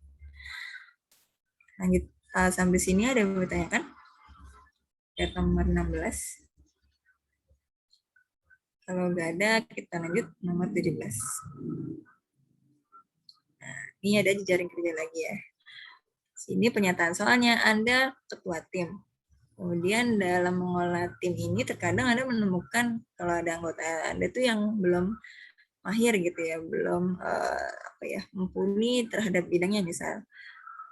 Lanjut sampai sini ada yang bertanyakan? Lihat nomor 16. Kalau nggak ada, kita lanjut nomor 17. Nah, ini ada jejaring kerja lagi ya. Sini pernyataan soalnya, Anda ketua tim. Kemudian dalam mengolah tim ini, terkadang Anda menemukan kalau ada anggota Anda itu yang belum mahir gitu ya, belum mumpuni terhadap bidangnya misal.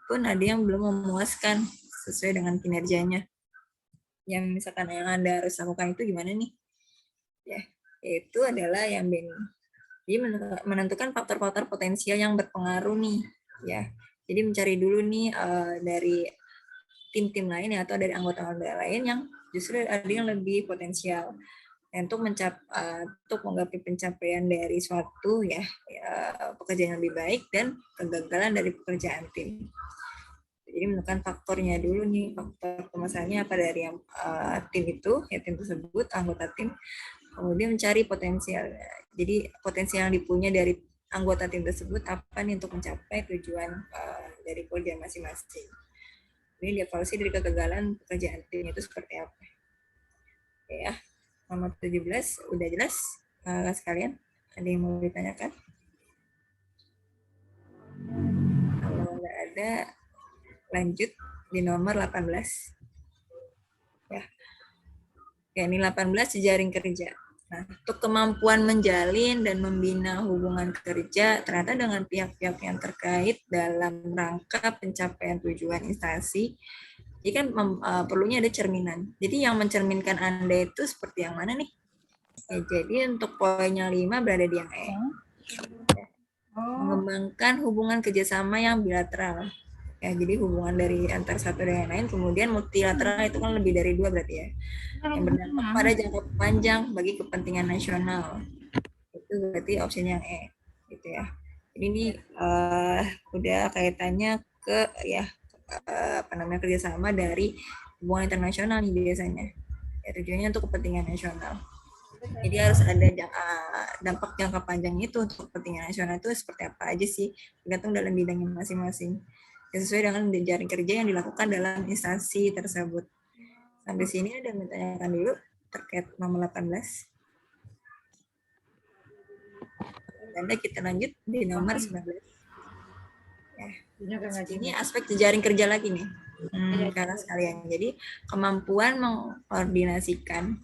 Pun ada yang belum memuaskan sesuai dengan kinerjanya. Yang misalkan yang Anda harus lakukan itu gimana nih? Ya, itu adalah yang jadi menentukan faktor-faktor potensial yang berpengaruh nih ya. Jadi mencari dulu nih dari tim-tim lain ya, atau dari anggota-anggota lain yang justru ada yang lebih potensial untuk menggapai pencapaian dari suatu pekerjaan yang lebih baik dan kegagalan dari pekerjaan tim. Jadi menemukan faktornya dulu nih, faktor permasalahannya apa dari yang tim itu ya, tim tersebut, anggota tim. Kemudian mencari potensial. Jadi potensial yang dipunya dari anggota tim tersebut apa nih untuk mencapai tujuan dari pekerjaan masing-masing. Ini dievaluasi dari kegagalan pekerjaan tim itu seperti apa. Oke ya, nomor 17 udah jelas sekalian. Ada yang mau ditanyakan? Kalau nggak ada, lanjut di nomor 18. Ya. Oke, ini 18 jejaring kerja. Nah, untuk kemampuan menjalin dan membina hubungan kerja ternyata dengan pihak-pihak yang terkait dalam rangka pencapaian tujuan instansi Jadi kan perlunya ada cerminan. Jadi yang mencerminkan Anda itu seperti yang mana nih? Jadi untuk poinnya 5 berada di yang E. Mengembangkan hubungan kerjasama yang bilateral. Ya, jadi hubungan dari antar satu dengan lain, kemudian multilateral itu kan lebih dari 2 berarti ya. Yang berdampak pada jangka panjang bagi kepentingan nasional. Itu berarti opsi yang E, gitu ya. Jadi ini udah kaitannya ke ya kerjasama dari hubungan internasional nih biasanya. Ya, tujuannya untuk kepentingan nasional. Jadi harus ada dampak jangka panjang itu untuk kepentingan nasional itu seperti apa aja sih, tergantung dalam bidangnya masing-masing. Ya, sesuai dengan jejaring kerja yang dilakukan dalam instansi tersebut. Sampai sini ada yang ditanyakan dulu terkait nomor 18. Dan kita lanjut di nomor 19. Ya, ini aspek jejaring kerja lagi nih. Karena sekalian. Jadi kemampuan mengkoordinasikan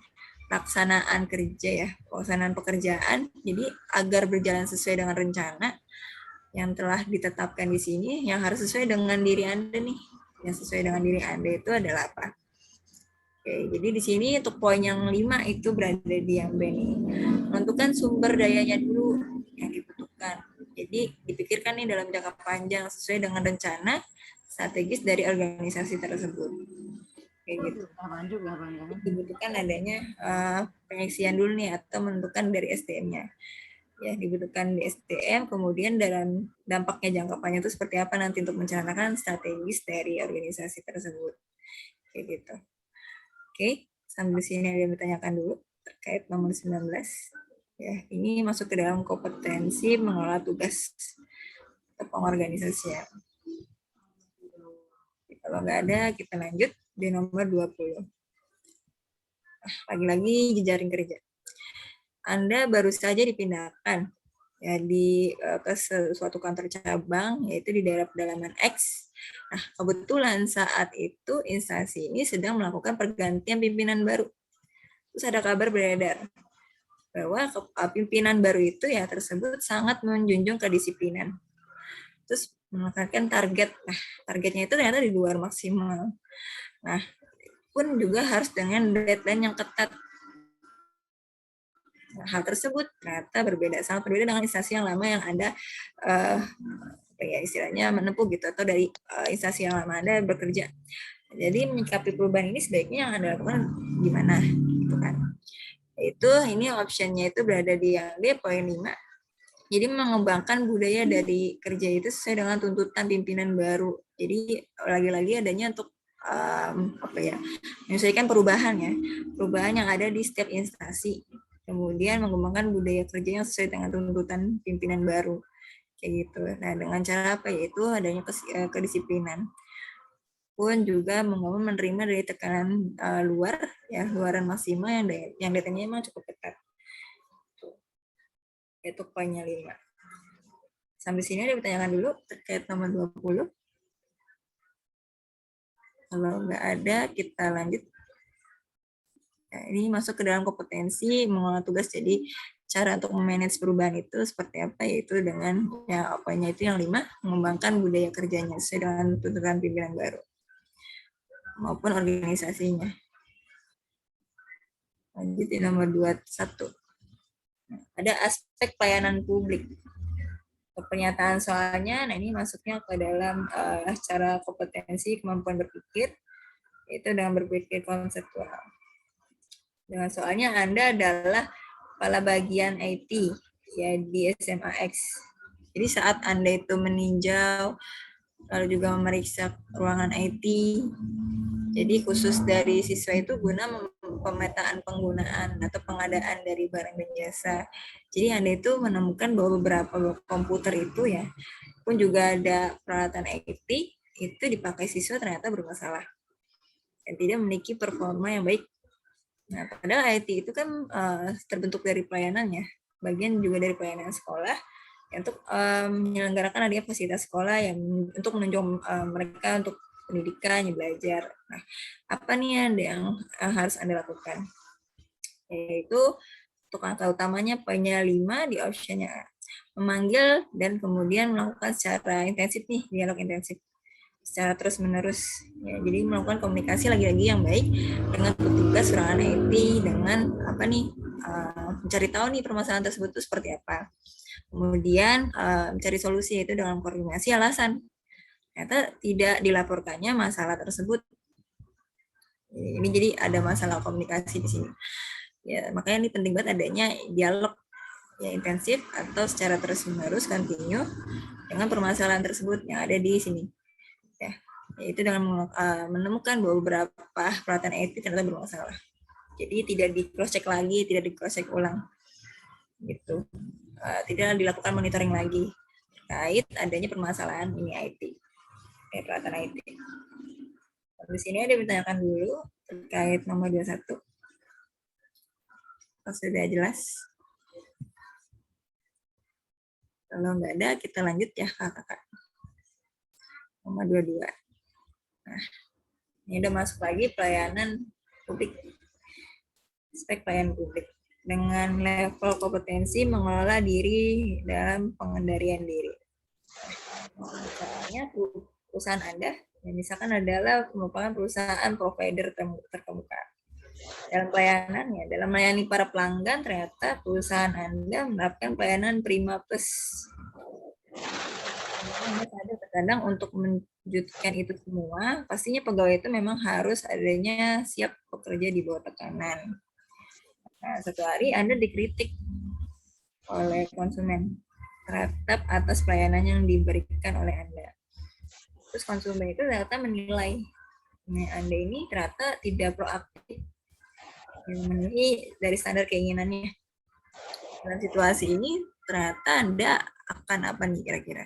pelaksanaan kerja ya, pelaksanaan pekerjaan. Jadi agar berjalan sesuai dengan rencana yang telah ditetapkan di sini, yang harus sesuai dengan diri Anda nih. Yang sesuai dengan diri Anda itu adalah apa? Oke, jadi di sini untuk poin yang 5 itu berada di yang B nih. Menentukan sumber dayanya dulu yang dibutuhkan. Jadi dipikirkan nih dalam jangka panjang sesuai dengan rencana strategis dari organisasi tersebut. Kayak gitu. Dibutuhkan adanya penyeksian dulu nih atau menentukan dari SDM-nya. Ya, dibutuhkan di SDM, kemudian dalam dampaknya jangka panjang itu seperti apa nanti untuk mencanangkan strategis dari organisasi tersebut. Kayak gitu. Oke, sambil sini ada yang ditanyakan dulu terkait nomor 19. Ya, ini masuk ke dalam kompetensi mengelola tugas atau pengorganisasian. Kalau nggak ada, kita lanjut di nomor 20. Lagi-lagi jejaring kerja. Anda baru saja dipindahkan ya ke suatu kantor cabang, yaitu di daerah pedalaman X. Nah, kebetulan saat itu instansi ini sedang melakukan pergantian pimpinan baru. Terus ada kabar beredar bahwa pimpinan baru itu ya tersebut sangat menjunjung kedisiplinan. Terus menekankan target. Nah, targetnya itu ternyata di luar maksimal. Nah, pun juga harus dengan deadline yang ketat. Hal tersebut ternyata sangat berbeda dengan instansi yang lama yang Anda istilahnya menempuh gitu, atau dari instansi yang lama Anda bekerja. Jadi menyikapi perubahan ini sebaiknya yang Anda lakukan gimana gitu kan. Ini optionnya itu berada di yang D, poin 5. Jadi mengembangkan budaya dari kerja itu sesuai dengan tuntutan pimpinan baru. Jadi lagi-lagi adanya untuk menyesuaikan perubahan yang ada di setiap instansi. Kemudian mengembangkan budaya kerja yang sesuai dengan tuntutan pimpinan baru, kayak gitu. Nah, dengan cara apa? Yaitu adanya kedisiplinan. Pun juga menerima dari tekanan luaran maksimal yang datanya memang cukup ketat. Itu poinnya 5. Sampai sini ada ditanyakan dulu terkait nomor 20. Kalau nggak ada, kita lanjut. Nah, ini masuk ke dalam kompetensi mengelola tugas. Jadi cara untuk memanage perubahan itu seperti apa, yaitu dengan poinnya itu yang 5, mengembangkan budaya kerjanya sesuai dengan tuntutan pimpinan baru maupun organisasinya. Lanjut di nomor 21. Ada aspek pelayanan publik. Pernyataan soalnya, nah ini masuknya ke dalam cara kompetensi kemampuan berpikir, yaitu dengan berpikir konseptual. Dengan soalnya Anda adalah kepala bagian IT ya di SMA X. Jadi saat Anda itu meninjau, lalu juga memeriksa ruangan IT, jadi khusus dari siswa itu guna pemetaan penggunaan atau pengadaan dari barang dan jasa. Jadi Anda itu menemukan bahwa beberapa komputer itu ya, pun juga ada peralatan IT, itu dipakai siswa ternyata bermasalah dan tidak memiliki performa yang baik. Nah, padahal IT itu kan terbentuk dari pelayanan ya, bagian juga dari pelayanan sekolah untuk menyelenggarakan adanya fasilitas sekolah yang untuk menunjang mereka untuk pendidikan, belajar. Nah, apa nih yang harus Anda lakukan? Yaitu untuk angka utamanya poinnya 5 di optionnya A. Memanggil dan kemudian melakukan secara intensif nih, dialog intensif. secara terus-menerus. Ya, jadi melakukan komunikasi lagi-lagi yang baik dengan petugas ruangan IT dengan apa nih mencari tahu nih permasalahan tersebut itu seperti apa. Kemudian mencari solusi itu dengan koordinasi alasan. Ternyata tidak dilaporkannya masalah tersebut. Ini jadi ada masalah komunikasi di sini. Ya, makanya ini penting banget adanya dialog yang intensif atau secara terus-menerus continue dengan permasalahan tersebut yang ada di sini. Ya, yaitu dengan menemukan bahwa beberapa peralatan IT ternyata bermasalah. Jadi tidak di cross check lagi, tidak di cross check ulang, gitu. Tidak dilakukan monitoring lagi terkait adanya permasalahan ini IT, peralatan IT. Di sini ada ditanyakan dulu terkait nomor 21. Kalau sudah jelas. Kalau nggak ada, kita lanjut ya kakak. Nomor 22. Nah, ini udah masuk lagi pelayanan publik. Aspek pelayanan publik. Dengan level kompetensi mengelola diri dalam pengendalian diri. Misalnya perusahaan Anda, yang misalkan adalah merupakan perusahaan provider terkemuka. Dalam pelayanannya, dalam melayani para pelanggan, ternyata perusahaan Anda menerapkan pelayanan Prima Plus. Terkadang untuk mewujudkan itu semua, pastinya pegawai itu memang harus adanya siap bekerja di bawah tekanan. Nah, satu hari Anda dikritik oleh konsumen terhadap atas pelayanan yang diberikan oleh Anda. Terus konsumen itu ternyata menilai Anda ini ternyata tidak proaktif memenuhi dari standar keinginannya. Dalam situasi ini ternyata Anda akan apa nih kira-kira?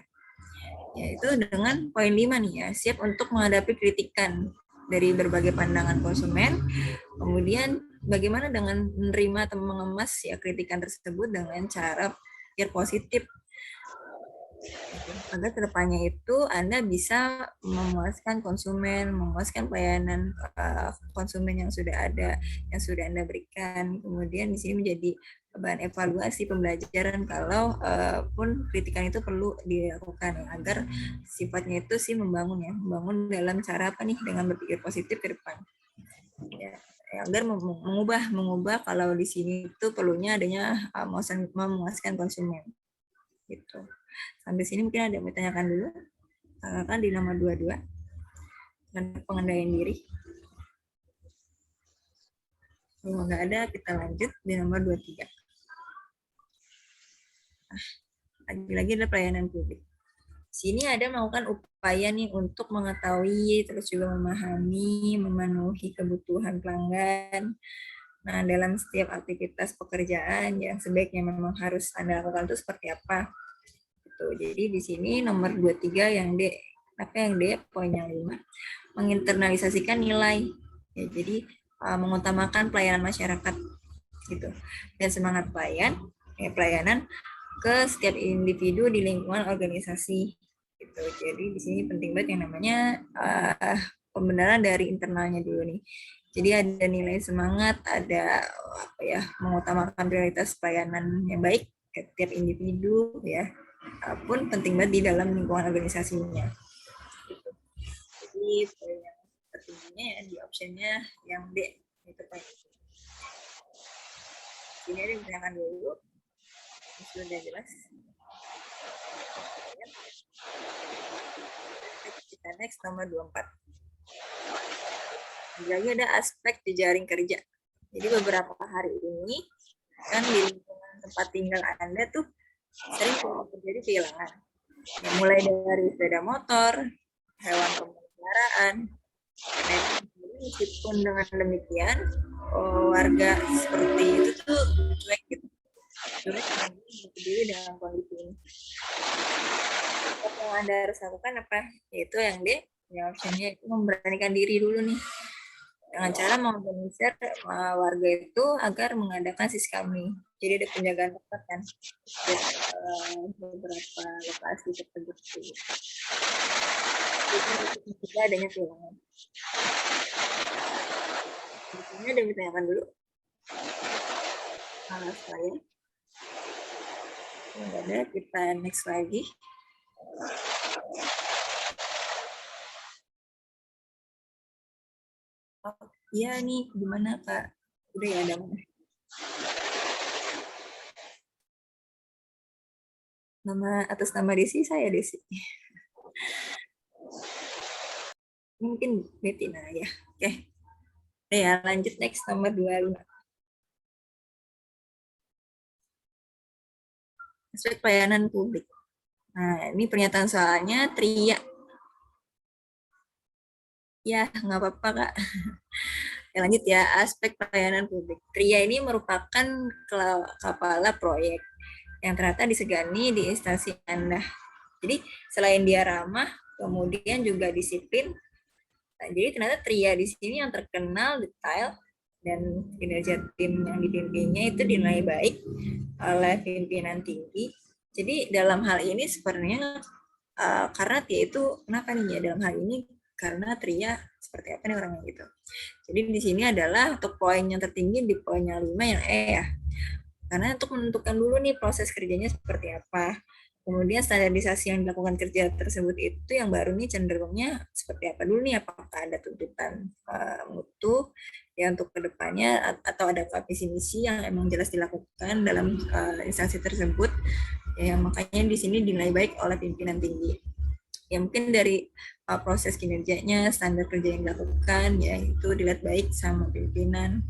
Yaitu dengan poin 5 nih ya, siap untuk menghadapi kritikan dari berbagai pandangan konsumen. Kemudian bagaimana dengan menerima atau mengemas ya kritikan tersebut dengan cara biar positif. Agar kedepannya itu Anda bisa memuaskan konsumen, memuaskan pelayanan konsumen yang sudah ada, yang sudah Anda berikan. Kemudian di sini menjadi bahan evaluasi pembelajaran kalau pun kritikan itu perlu dilakukan agar sifatnya itu sih membangun ya, membangun dalam cara apa nih dengan berpikir positif ke depan. Ya, agar mengubah kalau di sini itu perlunya adanya memuaskan konsumen. Gitu. Sampai sini mungkin ada yang mau tanyakan dulu. Kan di nomor 22. Pengendalian diri. Kalau nggak ada, kita lanjut di nomor 23. Lagi-lagi ada pelayanan publik. Sini ada melakukan upaya nih untuk mengetahui, terus juga memahami, memenuhi kebutuhan pelanggan. Nah, dalam setiap aktivitas pekerjaan yang sebaiknya memang harus Anda lakukan itu seperti apa? Jadi di sini nomor 23 yang D, yang D poin yang 5, menginternalisasikan nilai. Ya, jadi mengutamakan pelayanan masyarakat gitu. Dan semangat pelayanan ke setiap individu di lingkungan organisasi gitu. Jadi di sini penting banget yang namanya pembenaran dari internalnya dulu nih. Jadi ada nilai semangat, ada mengutamakan prioritas pelayanan yang baik ke setiap individu ya. Pun penting banget di dalam lingkungan organisasinya. Jadi yang tertingginya ya di optionnya yang D itu Pak. Ini ada yang ditanyakan dulu. Sudah jelas. Kita next nomor 24. Lagi ada aspek jejaring kerja. Jadi beberapa hari ini kan di lingkungan tempat tinggal Anda tuh sering terjadi kehilangan. Mulai dari sepeda motor, hewan peliharaan. Meskipun dengan demikian, warga seperti itu tuh cuek gitu. Cuek berdiri dengan kondisi ini. Apa yang Anda harus lakukan apa? Yaitu yang D, yang optionnya itu memberanikan diri dulu nih. Dengan cara mengorganisir warga itu agar mengadakan siskami. Jadi ada penjagaan ketat kan beberapa lokasi tersebut. Jadi adanya kehilangan. Ini ada yang ditanyakan dulu. Kalau saya nggak ada, kita next lagi. Oh, iya nih, gimana Kak? Udah ya ada mana? Atas nama Desi, saya Desi. Mungkin Betina ya. Oke. Ya, lanjut next nomor 25. Aspek pelayanan publik. Nah, ini pernyataan soalnya TRIA. Ya, nggak apa-apa, Kak. Ya, lanjut ya, aspek pelayanan publik. TRIA ini merupakan kepala proyek yang ternyata disegani di instansi Anda. Jadi, selain dia ramah, kemudian juga disiplin. Nah, jadi ternyata TRIA di sini yang terkenal detail dan kinerja tim yang dipimpinnya itu dinilai baik oleh pimpinan tinggi. Jadi dalam hal ini sebenarnya karena TRIA itu kenapa nih ya dalam hal ini karena TRIA seperti apa nih orangnya gitu. Jadi di sini adalah untuk poin yang tertinggi di poinnya 5 yang E ya. Karena untuk menentukan dulu nih proses kerjanya seperti apa. Kemudian standarisasi yang dilakukan kerja tersebut itu yang baru nih cenderungnya seperti apa dulu nih, apakah ada tuntutan mutu ya untuk kedepannya atau ada visi misi yang emang jelas dilakukan dalam instansi tersebut ya, makanya di sini dinilai baik oleh pimpinan tinggi. Ya mungkin dari proses kinerjanya, standar kerja yang dilakukan ya itu dilihat baik sama pimpinan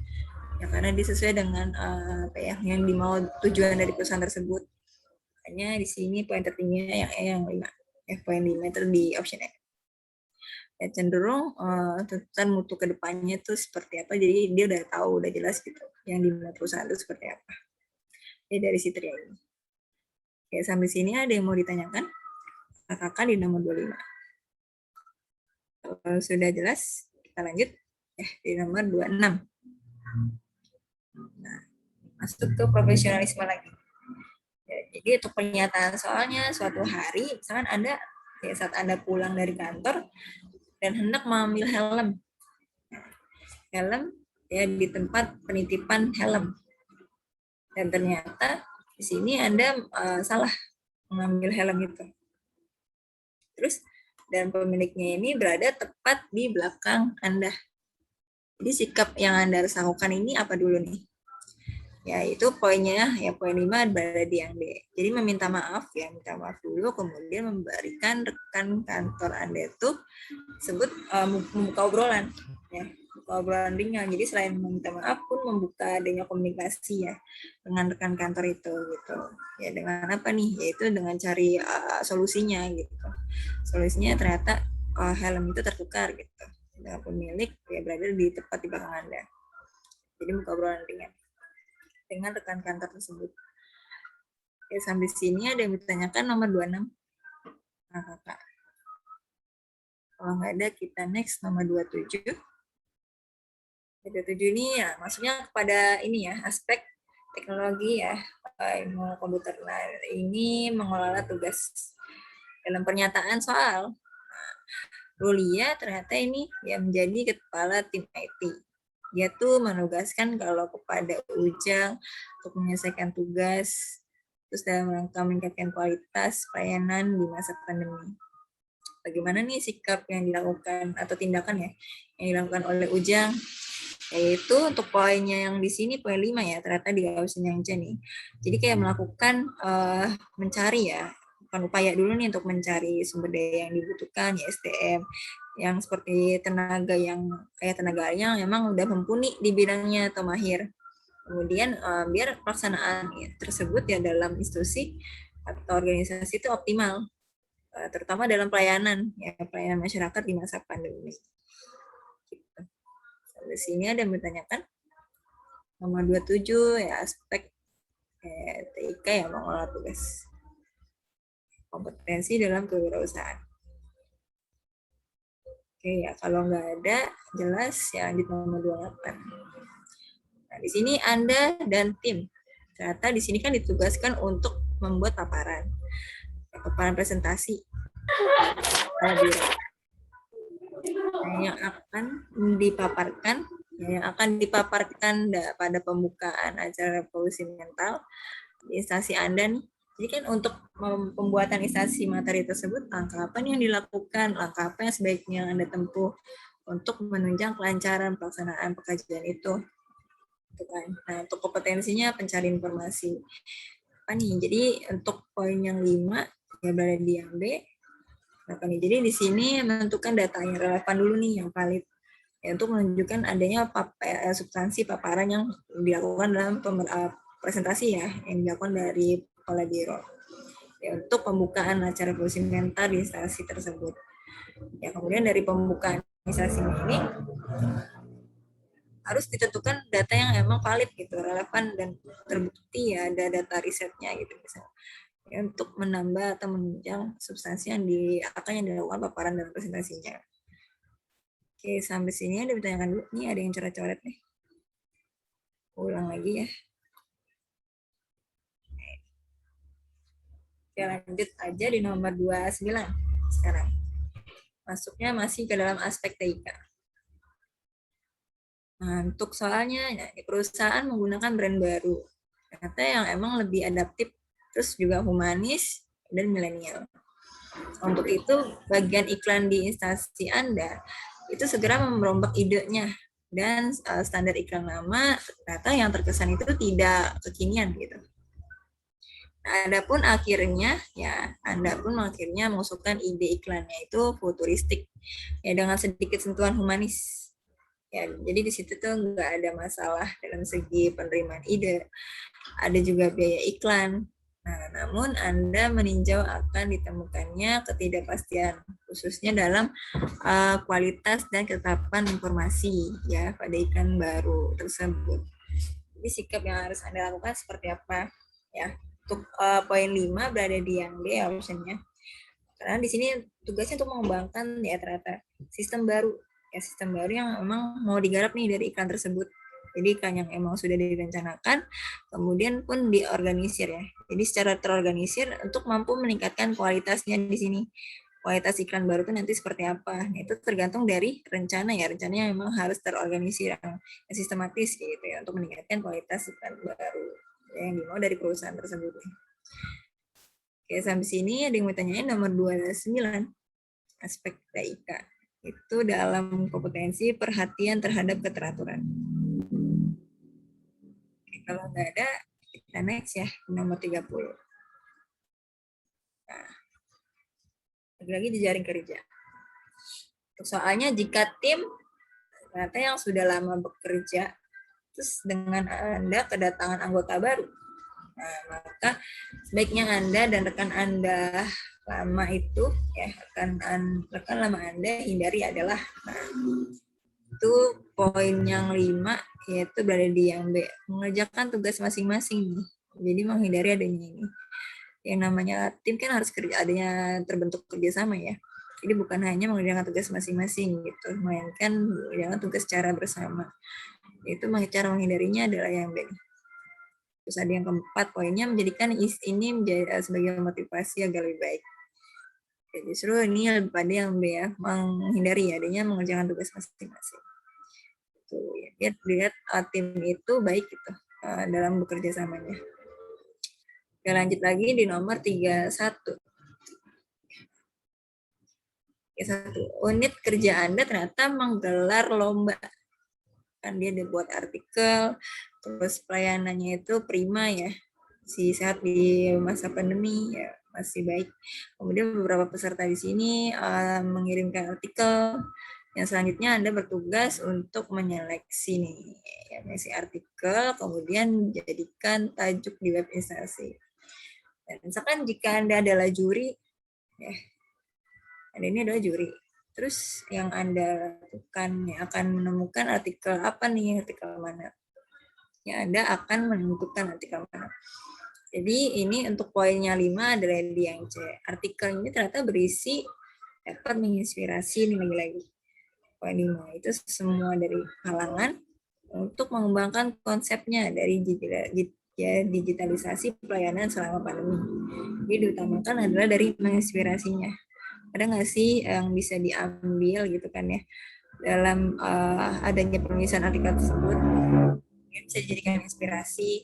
ya karena disesuai dengan apa ya yang dimau tujuan dari perusahaan tersebut. Makanya di sini poin tertingginya yang E yang 5. Poin 5 itu di option E. Ya cenderung tuntutan mutu ke depannya itu seperti apa, jadi dia udah tahu, udah jelas gitu yang dimau perusahaan itu seperti apa. Ya dari si TRIA ini. Oke, sampai sini ada yang mau ditanyakan? Kakak di nomor 25. Kalau sudah jelas, kita lanjut di nomor 26. Nah, masuk ke profesionalisme lagi. Ya, jadi untuk pernyataan soalnya suatu hari, misalkan Anda ya, saat Anda pulang dari kantor dan hendak mengambil helm ya di tempat penitipan helm, dan ternyata di sini Anda salah mengambil helm itu. Terus dan pemiliknya ini berada tepat di belakang Anda. Jadi sikap yang Anda harus lakukan ini apa dulu nih? Ya itu poinnya ya poin 5 berada di yang D. Jadi meminta maaf ya, minta maaf dulu, kemudian memberikan rekan kantor Anda itu sebut membuka obrolan ya, membuka obrolan ringan. Jadi selain meminta maaf pun membuka adanya komunikasi ya dengan rekan kantor itu gitu. Ya dengan apa nih? Yaitu dengan cari solusinya gitu. Solusinya ternyata helm itu tertukar gitu. Dan pemilik ya berada di tepat di belakang Anda. Jadi membuka obrolan ringan dengan rekan kantor tersebut. Oke, sampai sini ada yang ditanyakan nomor 26. Nah, Kakak. Kalau nggak ada, kita next nomor 27. 27 ini ya, maksudnya kepada ini ya, aspek teknologi ya, ilmu komputer. Nah, ini mengelola tugas dalam pernyataan soal. Nah, Rulia ternyata ini yang menjadi kepala tim IT. Dia tuh menugaskan kalau kepada Ujang untuk menyelesaikan tugas, terus dalam rangka meningkatkan kualitas pelayanan di masa pandemi. Bagaimana nih sikap yang dilakukan atau tindakan ya yang dilakukan oleh Ujang? Yaitu untuk poinnya yang di sini poin 5 ya, ternyata di option yang C nih. Jadi kayak melakukan mencari ya, bukan upaya dulu nih untuk mencari sumber daya yang dibutuhkan ya SDM yang seperti tenaga yang kayak tenaga yang memang udah mumpuni di bidangnya atau mahir. Kemudian biar pelaksanaan tersebut ya dalam institusi atau organisasi itu optimal, terutama dalam pelayanan masyarakat di masa pandemi. Gitu. Di sini ada yang bertanyakan nomor 27 ya aspek TIK yang mengolah tugas kompetensi dalam kewirausahaan. Oke ya, kalau nggak ada jelas ya lanjut nomor 28. Nah, di sini Anda dan tim. Ternyata di sini kan ditugaskan untuk membuat paparan presentasi yang akan dipaparkan pada pembukaan acara revolusi mental di instansi Anda nih. Jadi kan untuk pembuatan instansi materi tersebut, langkah apa nih yang dilakukan, langkah apa yang sebaiknya Anda tempuh untuk menunjang kelancaran pelaksanaan pekerjaan itu. Gitu kan. Nah, untuk kompetensinya pencari informasi. Apa nih? Jadi untuk poin yang 5 ya berada di yang B. Apa nih? Jadi di sini menentukan data yang relevan dulu nih, yang valid. Ya, untuk menunjukkan adanya substansi paparan yang dilakukan dalam presentasi ya, yang dilakukan dari kepala biro. Ya, untuk pembukaan acara dokumenter di instansi tersebut. Ya, kemudian dari pembukaan instansinya ini harus ditentukan data yang emang valid gitu, relevan dan terbukti ya, ada data risetnya gitu misalnya. Ya, untuk menambah atau menunjang substansi yang akan dilakukan paparan dalam presentasinya. Oke, sampai sini ada ditanyakan dulu. Nih ada yang coret-coret nih. Ulang lagi ya. Oke, lanjut aja di nomor 29 sekarang. Masuknya masih ke dalam aspek TIK. Nah, untuk soalnya, ya, perusahaan menggunakan brand baru. Ternyata yang emang lebih adaptif, terus juga humanis, dan milenial. Untuk itu, bagian iklan di instansi Anda itu segera merombak idenya, dan standar iklan lama ternyata yang terkesan itu tidak kekinian gitu. Nah, Anda pun akhirnya mengusulkan ide iklannya itu futuristik, ya dengan sedikit sentuhan humanis. Ya, jadi di situ tuh nggak ada masalah dalam segi penerimaan ide, ada juga biaya iklan. Nah, namun Anda meninjau akan ditemukannya ketidakpastian, khususnya dalam kualitas dan ketetapan informasi ya pada iklan baru tersebut. Jadi sikap yang harus Anda lakukan seperti apa ya? Untuk poin 5 berada di yang D optionnya. Karena di sini tugasnya untuk mengembangkan ya ternyata sistem baru yang memang mau digarap nih dari iklan tersebut. Jadi iklan yang emang sudah direncanakan, kemudian pun diorganisir ya. Jadi secara terorganisir untuk mampu meningkatkan kualitasnya di sini. Kualitas iklan baru itu nanti seperti apa? Nah, itu tergantung dari rencana ya. Rencananya memang harus terorganisir yang sistematis gitu ya untuk meningkatkan kualitas iklan baru yang dimau dari perusahaan tersebut. Oke, sampai sini ada yang mau tanyain nomor 29 aspek TIK. Itu dalam kompetensi perhatian terhadap keteraturan. Oke, kalau nggak ada, kita next ya, nomor 30. Nah, lagi-lagi jejaring kerja. Untuk soalnya jika tim ternyata yang sudah lama bekerja, terus dengan Anda kedatangan anggota baru, nah, maka sebaiknya Anda dan rekan Anda lama itu, ya rekan lama Anda hindari adalah, nah, itu poin yang 5 yaitu berada di yang B, mengerjakan tugas masing-masing. Jadi menghindari adanya ini. Yang namanya tim kan harus adanya terbentuk kerjasama ya. Jadi bukan hanya mengerjakan tugas masing-masing gitu, melainkan mengerjakan tugas secara bersama. Itu cara menghindarinya adalah yang B. Terus ada yang keempat, poinnya menjadikan ini menjadi sebagai motivasi agar lebih baik. Oke, justru ini lebih pada yang B ya, menghindari adanya mengerjakan tugas masing-masing. Ya, lihat tim itu baik gitu dalam bekerja samanya. Oke, lanjut lagi di nomor 31. Unit kerja Anda ternyata menggelar lomba. Kan dia dibuat artikel, terus pelayanannya itu prima ya, si sehat di masa pandemi ya masih baik. Kemudian beberapa peserta di sini mengirimkan artikel. Yang selanjutnya Anda bertugas untuk menyeleksi nih, ya, mengisi artikel, kemudian jadikan tajuk di web instansi. Dan misalkan jika Anda adalah juri, ya, Anda ini adalah juri. Terus yang Anda lakukan ya, akan menemukan artikel apa nih, artikel mana. Ya, Anda akan menentukan artikel mana. Jadi ini untuk poinnya 5 adalah di yang C. Artikel ini ternyata berisi dapat menginspirasi nih lagi-lagi. Poin 5 itu semua dari kalangan untuk mengembangkan konsepnya dari digitalisasi pelayanan selama pandemi. Jadi diutamakan adalah dari menginspirasinya. Ada nggak sih yang bisa diambil gitu kan ya dalam adanya penulisan artikel tersebut? Bisa dijadikan inspirasi,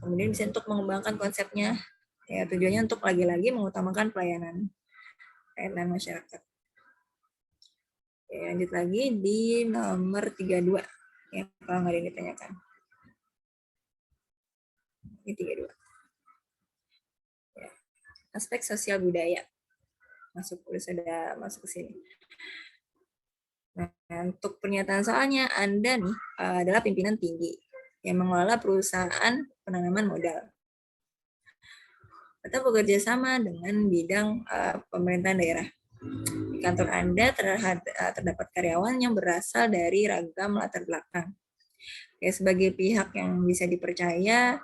kemudian bisa untuk mengembangkan konsepnya. Ya, tujuannya untuk lagi-lagi mengutamakan pelayanan masyarakat. Oke, lanjut lagi di nomor 32. Ya, kalau nggak ada yang ditanyakan. Ini 32. Ya. Aspek sosial budaya. Sudah masuk ke sini. Nah, untuk pernyataan soalnya, Anda nih adalah pimpinan tinggi yang mengelola perusahaan penanaman modal atau bekerja sama dengan bidang pemerintahan daerah. Di kantor Anda terdapat karyawan yang berasal dari ragam latar belakang. Ya, sebagai pihak yang bisa dipercaya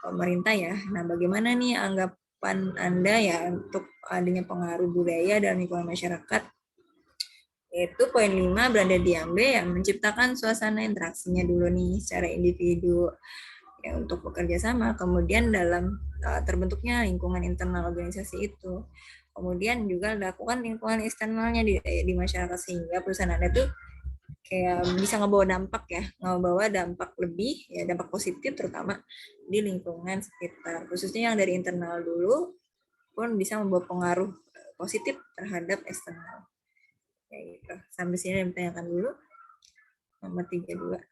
pemerintah ya. Nah, bagaimana nih anggapan Anda ya untuk adanya pengaruh budaya dan lingkungan masyarakat? Yaitu poin 5 berada di yang B yang menciptakan suasana interaksinya dulu nih secara individu ya untuk bekerja sama, kemudian dalam terbentuknya lingkungan internal organisasi itu. Kemudian juga lakukan lingkungan eksternalnya di masyarakat sehingga perusahaan Anda tuh kayak bisa ngebawa dampak lebih ya, dampak positif terutama di lingkungan sekitar, khususnya yang dari internal dulu pun bisa membawa pengaruh positif terhadap eksternal. Kayak gitu. Sampai sini yang ditanyakan dulu. Nomor 32.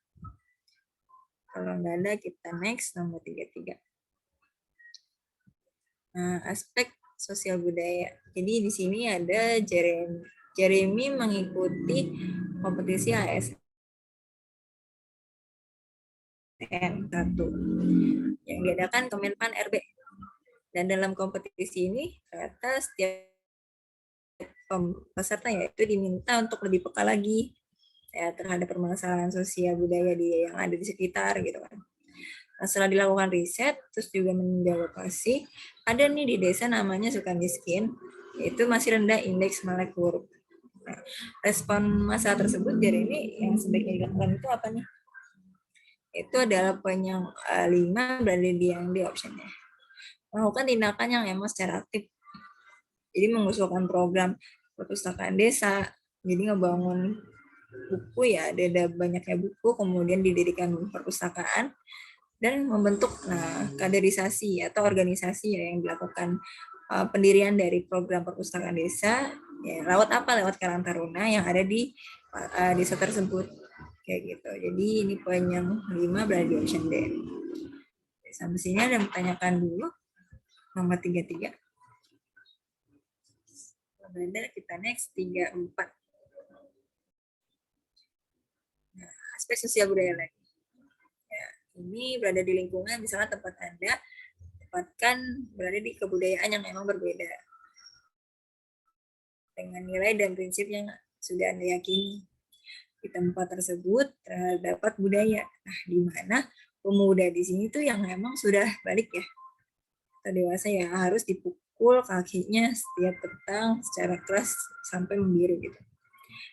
Kalau nggak ada, kita next nomor 33. Nah, aspek sosial budaya. Jadi di sini ada Jeremy mengikuti kompetisi ASN 1 yang diadakan Kemenpan RB. Dan dalam kompetisi ini ternyata setiap peserta yaitu diminta untuk lebih peka lagi ya terhadap permasalahan sosial budaya yang ada di sekitar gitu kan. Nah, setelah dilakukan riset terus juga meninjau lokasi, ada nih di desa namanya Sukamiskin, yaitu masih rendah indeks melek huruf. Nah, respon masalah tersebut dari ini yang sebaiknya dilakukan itu apa nih? Itu adalah poin yang 5 berada di yang D optionnya. Melakukan tindakan yang emang secara aktif. Jadi mengusulkan program perpustakaan desa, jadi ngebangun buku ya, ada banyaknya buku, kemudian didirikan perpustakaan, dan membentuk kaderisasi atau organisasi ya, yang dilakukan pendirian dari program perpustakaan desa, ya, lewat Karang Taruna yang ada di desa tersebut. Kayak gitu. Jadi ini poin yang 5 berada di option D. Sampai sini ada yang ditanyakan dulu. Nomor 33. Ada kita next 34. Nah, aspek sosial budaya lagi. Ya, ini berada di lingkungan misalnya tempat Anda dapatkan berada di kebudayaan yang memang berbeda dengan nilai dan prinsip yang sudah Anda yakini. Di tempat tersebut terdapat budaya. Nah, di mana pemuda di sini tuh yang memang sudah balik ya, atau dewasa ya, harus dipukul kakinya setiap petang secara keras sampai membiru gitu.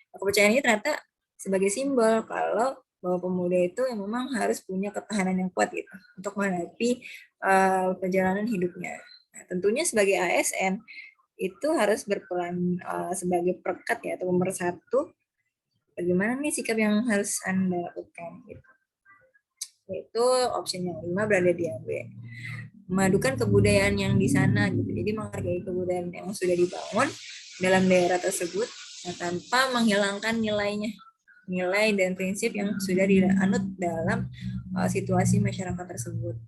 Kepercayaan ini ternyata sebagai simbol kalau bahwa pemuda itu yang memang harus punya ketahanan yang kuat gitu untuk menghadapi perjalanan hidupnya. Nah, tentunya sebagai ASN itu harus berperan sebagai perekat ya atau pemersatu. Bagaimana nih sikap yang harus Anda lakukan gitu. Yaitu option yang 5 berada di AB. Memadukan kebudayaan yang di sana gitu. Jadi menghargai kebudayaan yang sudah dibangun dalam daerah tersebut tanpa menghilangkan nilai dan prinsip yang sudah dianut dalam situasi masyarakat tersebut.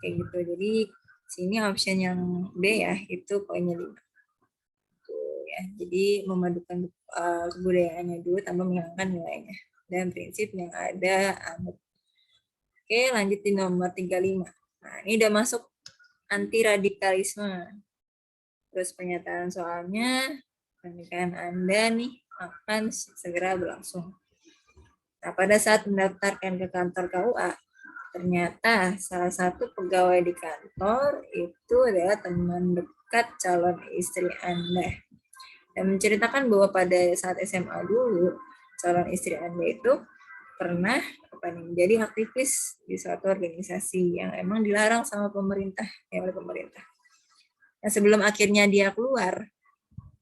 Kayak gitu. Jadi sini option yang B ya, itu poinnya 5. Ya, jadi memadukan kebudayaannya dulu tanpa menghilangkan nilainya dan prinsip yang ada. Oke, lanjut di nomor 35. Nah, ini udah masuk anti radikalisme. Terus pernyataan soalnya pernikahan Anda nih akan segera berlangsung. Nah, pada saat mendaftarkan ke kantor KUA, ternyata salah satu pegawai di kantor itu adalah teman dekat calon istri Anda. Dan menceritakan bahwa pada saat SMA dulu, calon istri Anda itu pernah menjadi aktivis di suatu organisasi yang emang dilarang sama pemerintah, oleh pemerintah. Nah, sebelum akhirnya dia keluar,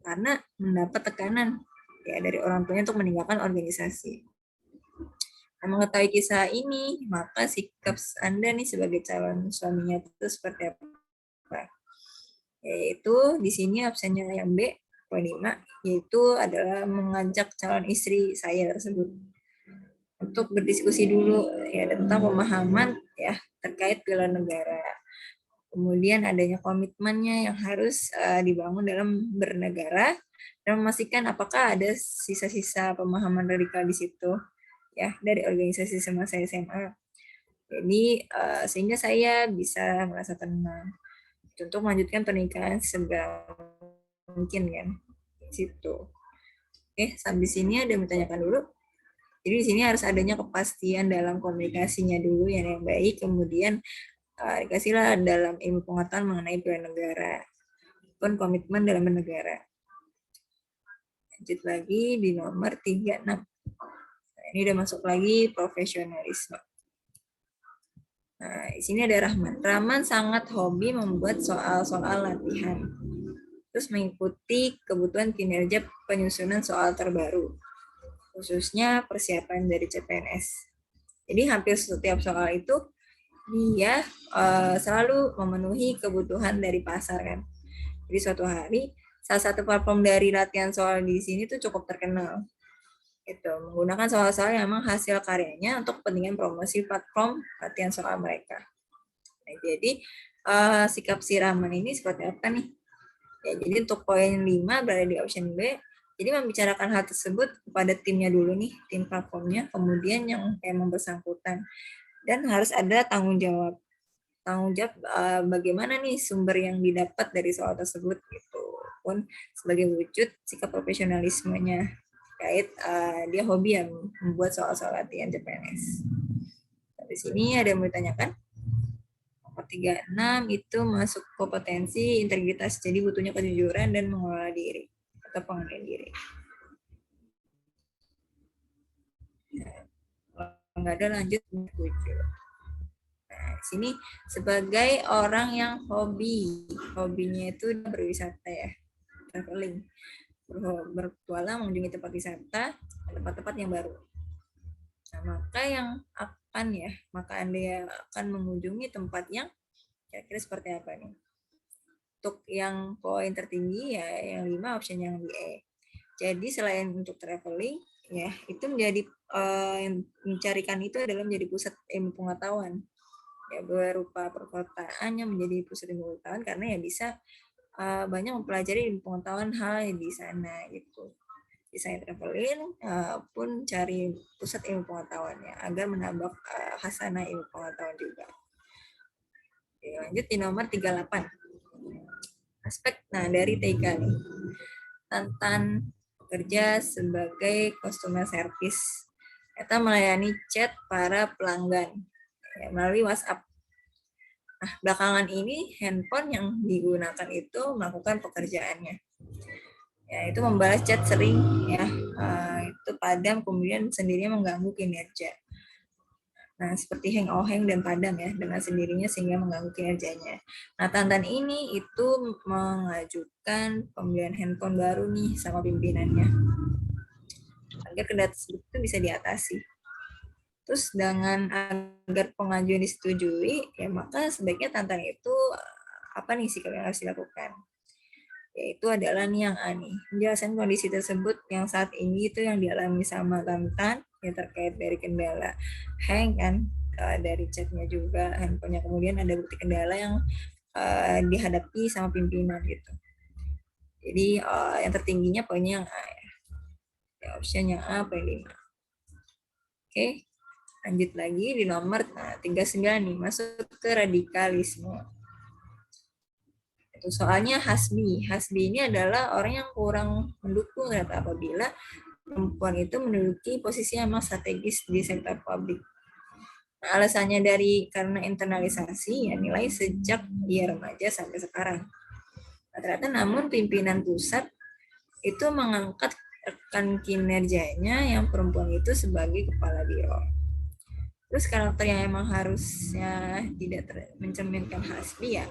karena mendapat tekanan ya dari orang tuanya untuk meninggalkan organisasi. Nah, mengetahui kisah ini, maka sikap Anda nih sebagai calon suaminya itu seperti apa? Yaitu di sini opsinya yang B, poin 5, yaitu adalah mengajak calon istri saya tersebut untuk berdiskusi dulu ya tentang pemahaman ya terkait bela negara. Kemudian adanya komitmennya yang harus dibangun dalam bernegara dan memastikan apakah ada sisa-sisa pemahaman radikal di situ ya dari organisasi semasa SMA. Jadi sehingga saya bisa merasa tenang untuk melanjutkan pernikahan segera mungkin kan di situ. Oke, sampai sini ada yang ditanyakan dulu. Jadi di sini harus adanya kepastian dalam komunikasinya dulu yang baik, kemudian dikasihlah dalam ilmu pengetahuan mengenai bela negara, pun komitmen dalam bernegara. Lanjut lagi di nomor 36. Nah, ini udah masuk lagi profesionalisme. Nah, di sini ada Rahman. Rahman sangat hobi membuat soal-soal latihan. Terus mengikuti kebutuhan kinerja penyusunan soal terbaru, khususnya persiapan dari CPNS. Jadi hampir setiap soal itu dia selalu memenuhi kebutuhan dari pasar kan. Jadi suatu hari salah satu platform dari latihan soal di sini tuh cukup terkenal. Itu menggunakan soal-soal yang memang hasil karyanya untuk kepentingan promosi platform latihan soal mereka. Nah, jadi sikap si Rahman ini seperti apa nih? Ya, jadi untuk poin 5 berada di option B. Jadi membicarakan hal tersebut kepada timnya dulu nih, tim platformnya, kemudian yang emang bersangkutan. Dan harus ada tanggung jawab. Tanggung jawab bagaimana nih sumber yang didapat dari soal tersebut gitu. Pun sebagai wujud sikap profesionalismenya terkait dia hobi yang membuat soal-soal latihan CPNS. Di sini ada yang mau ditanyakan? Nomor 36 itu masuk kompetensi integritas, jadi butuhnya kejujuran dan mengelola diri atau pengendalian diri. Kalau nggak ada lanjut 7. Nah, sini sebagai orang yang hobinya itu berwisata ya, traveling, berpetualang mengunjungi tempat wisata, tempat-tempat yang baru. Nah, maka Anda akan mengunjungi tempat yang kira-kira seperti apa nih? Untuk yang poin tertinggi ya yang 5 option yang di E. Jadi selain untuk traveling ya itu menjadi yang mencarikan itu adalah menjadi pusat ilmu pengetahuan. Ya berupa perkotaannya menjadi pusat ilmu pengetahuan karena ya bisa banyak mempelajari ilmu pengetahuan hal di sana gitu. Di saya traveling pun cari pusat ilmu pengetahuannya agar menambah hasanah ilmu pengetahuan juga. Oke, lanjut di nomor 38. Aspek dari TK nih. Tantan bekerja sebagai customer service. Kita melayani chat para pelanggan ya, melalui WhatsApp. Nah, belakangan ini handphone yang digunakan itu melakukan pekerjaannya. Ya, itu membalas chat sering ya, itu padam kemudian sendirinya mengganggu kinerja. Nah, seperti hang dan padam ya dengan sendirinya sehingga mengganggu kinerjanya. Nah, Tantan ini itu mengajukan pembelian handphone baru nih sama pimpinannya agar kendala tersebut itu bisa diatasi. Terus dengan agar pengajuan disetujui, ya maka sebaiknya Tantan itu apa nih sikap yang harus dilakukan? Yaitu adalah nih yang A nih, menjelaskan kondisi tersebut yang saat ini itu yang dialami sama Tantan yang terkait dari kendala hang kan dari chatnya juga handphonenya, kemudian ada bukti kendala yang dihadapi sama pimpinan gitu. Jadi yang tertingginya poinnya yang A ya, option yang A poin 5. Oke. Lanjut lagi di nomor 39 nih, masuk ke radikalisme. Itu soalnya Hasbi. Hasbi ini adalah orang yang kurang mendukung ternyata apabila perempuan itu menduduki posisi yang strategis di sektor publik. Nah, alasannya karena internalisasi ya nilai sejak dia remaja sampai sekarang. Nah, ternyata namun pimpinan pusat itu mengangkat rekan kinerjanya yang perempuan itu sebagai kepala biro. Terus karakter yang emang harusnya tidak mencerminkan Hasbi ya,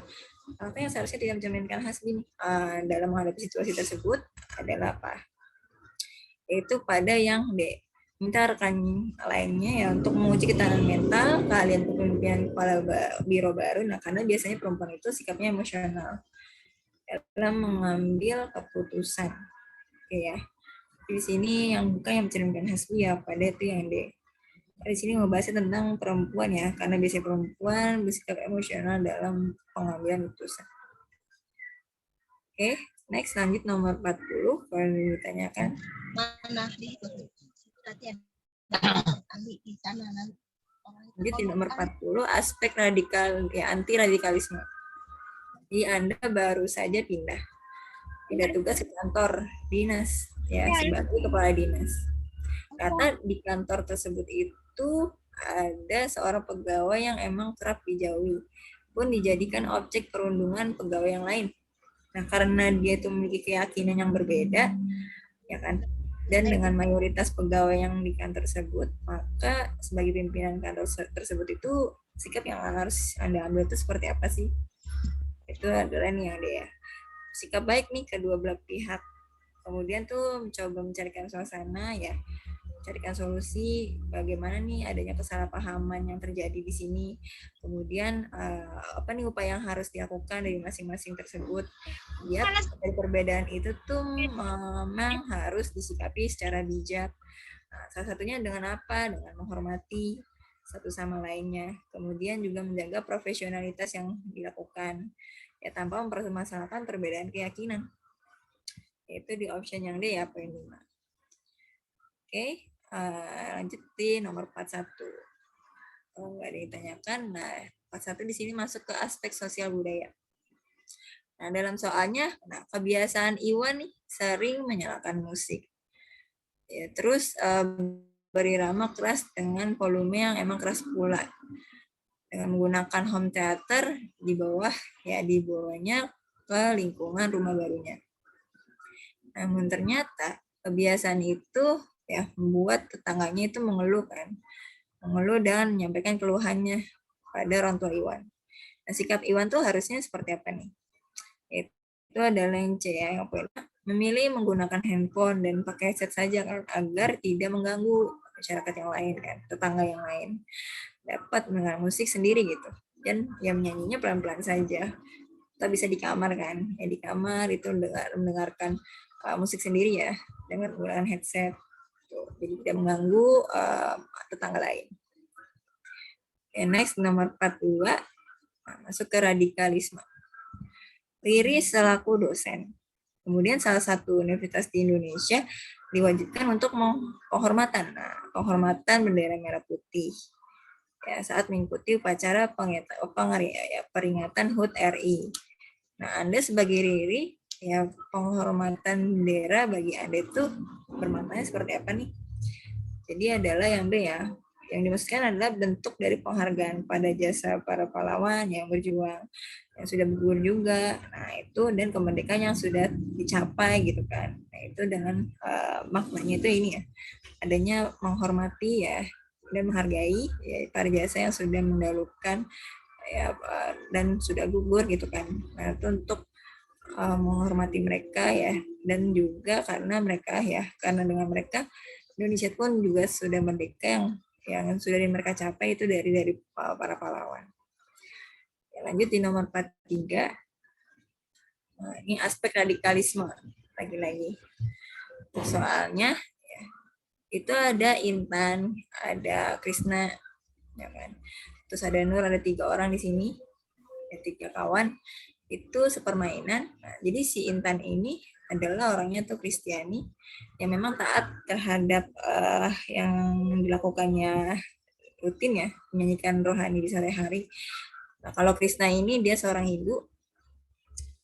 karakter yang seharusnya tidak mencerminkan Hasbi dalam menghadapi situasi tersebut adalah apa? Yaitu pada yang D, minta rekan lainnya ya untuk menguji ketahanan mental, keahlian kepemimpinan kepala biro baru. Nah, karena biasanya perempuan itu sikapnya emosional. dalam mengambil keputusan. Oke ya. Di sini yang bukan yang mencerminkan hasbi ya, pada itu yang D. Di sini membahasnya tentang perempuan ya, karena biasanya perempuan bersikap emosional dalam pengambilan keputusan. Oke, next lanjut nomor 40 kalau ditanyakan. Mana di latihan ambil di sana nanti. Lanjut di nomor 40 aspek radikal ya, anti radikalisme. Jadi Anda baru saja pindah tugas ke kantor dinas ya sebagai kepala dinas. Karena di kantor tersebut itu ada seorang pegawai yang emang kerap dijauhi, pun dijadikan objek perundungan pegawai yang lain. Nah, karena dia itu memiliki keyakinan yang berbeda, ya kan, dan dengan mayoritas pegawai yang di kantor tersebut, maka sebagai pimpinan kantor tersebut itu sikap yang harus Anda ambil itu seperti apa sih? Itu adalah nih yang dia sikap baik nih kedua belah pihak. Kemudian tuh mencoba mencarikan suasana ya, carikan solusi bagaimana nih adanya kesalahpahaman yang terjadi di sini. Kemudian apa nih upaya yang harus dilakukan dari masing-masing tersebut. Biar dari perbedaan itu tuh memang harus disikapi secara bijak. Nah, salah satunya dengan apa? Dengan menghormati satu sama lainnya. Kemudian juga menjaga profesionalitas yang dilakukan ya tanpa mempermasalahkan perbedaan keyakinan. Itu di option yang D ya, poin 5. Oke, lanjut di nomor 41. Kalau nggak ada yang ditanyakan, nah 41 di sini masuk ke aspek sosial budaya. Nah, dalam soalnya, kebiasaan Iwan nih sering menyalakan musik. Ya, terus berirama keras dengan volume yang emang keras pula. Dengan menggunakan home theater di bawahnya ke lingkungan rumah barunya. Namun ternyata kebiasaan itu ya membuat tetangganya itu mengeluh dan menyampaikan keluhannya pada orang tua Iwan. Nah, sikap Iwan tuh harusnya seperti apa nih? Itu adalah yang C ya, yang poin. Memilih menggunakan handphone dan pakai headset saja agar tidak mengganggu masyarakat yang lain kan, tetangga yang lain. Dapat mendengar musik sendiri gitu. Dan yang menyanyinya pelan-pelan saja. Kita bisa di kamar kan, ya di kamar itu mendengarkan musik sendiri ya dengan menggunakan headset. Tuh, jadi tidak mengganggu tetangga lain. Okay, next nomor 42 masuk ke radikalisme. Riri selaku dosen. Kemudian salah satu universitas di Indonesia diwajibkan untuk penghormatan. Nah, penghormatan bendera merah putih. Ya, saat mengikuti upacara peringatan HUT RI. Nah, Anda sebagai Riri, ya penghormatan bendera bagi Anda itu bermaknanya seperti apa nih? Jadi adalah yang B ya. Yang dimaksudkan adalah bentuk dari penghargaan pada jasa para pahlawan yang berjuang, yang sudah bergugur juga. Nah, itu dan kemerdekaan yang sudah dicapai gitu kan. Nah, itu dengan maknanya itu ini ya. Adanya menghormati ya dan menghargai ya, para jasa yang sudah mendahulukan ya dan sudah gugur gitu kan. Nah, itu untuk menghormati mereka ya, dan juga karena mereka ya, karena dengan mereka Indonesia pun juga sudah merdeka yang sudah mereka capai itu dari para pahlawan. Ya, lanjut di nomor 43. Nah, ini aspek radikalisme lagi-lagi. Soalnya ya, itu ada Intan, ada Krisna, ya kan. Terus ada Nur, ada 3 orang di sini, ada 3 kawan. Itu sepermainan. Nah, jadi si Intan ini adalah orangnya tuh Kristiani yang memang taat terhadap yang dilakukannya rutin ya, menyanyikan rohani di sore hari. Nah, kalau Krishna ini dia seorang ibu,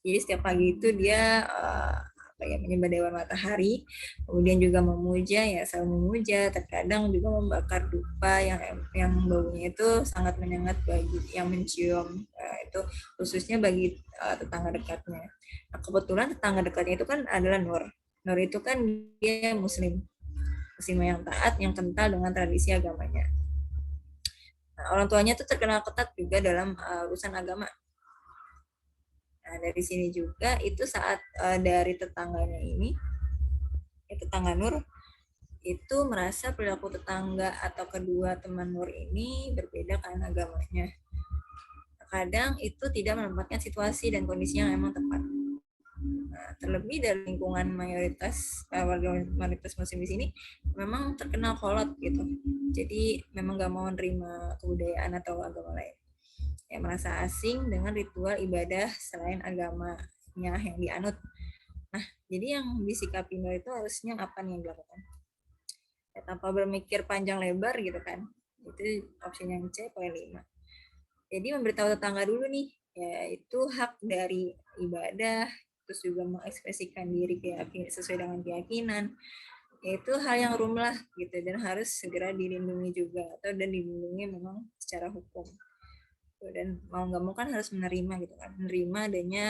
jadi setiap pagi itu dia menyembah dewa matahari, kemudian juga memuja ya, selalu memuja, terkadang juga membakar dupa yang baunya itu sangat menyengat bagi yang mencium, itu khususnya bagi tetangga dekatnya. Nah, kebetulan tetangga dekatnya itu kan adalah Nur. Nur itu kan dia muslim yang taat, yang kental dengan tradisi agamanya. Nah, orang tuanya tuh terkenal ketat juga dalam urusan agama. Nah, dari sini juga itu saat dari tetangganya ini, tetangga Nur, itu merasa perilaku tetangga atau kedua teman Nur ini berbeda karena agamanya. Kadang itu tidak menempatkan situasi dan kondisi yang emang tepat. terlebih dari lingkungan warga mayoritas muslim di sini memang terkenal kolot gitu. Jadi memang gak mau nerima kebudayaan atau agama lain. Ya, merasa asing dengan ritual ibadah selain agamanya yang dianut. Nah, jadi yang disikapi itu harusnya apa nih yang dilakukan? Ya, tanpa berpikir panjang lebar gitu kan. Itu opsi yang C, poin 5. Jadi memberitahu tetangga dulu nih, ya itu hak dari ibadah, terus juga mengekspresikan diri sesuai dengan keyakinan. Itu hal yang rumlah gitu dan harus segera dilindungi juga dan dilindungi memang secara hukum. Dan mau nggak mau kan harus menerima gitu kan, menerima adanya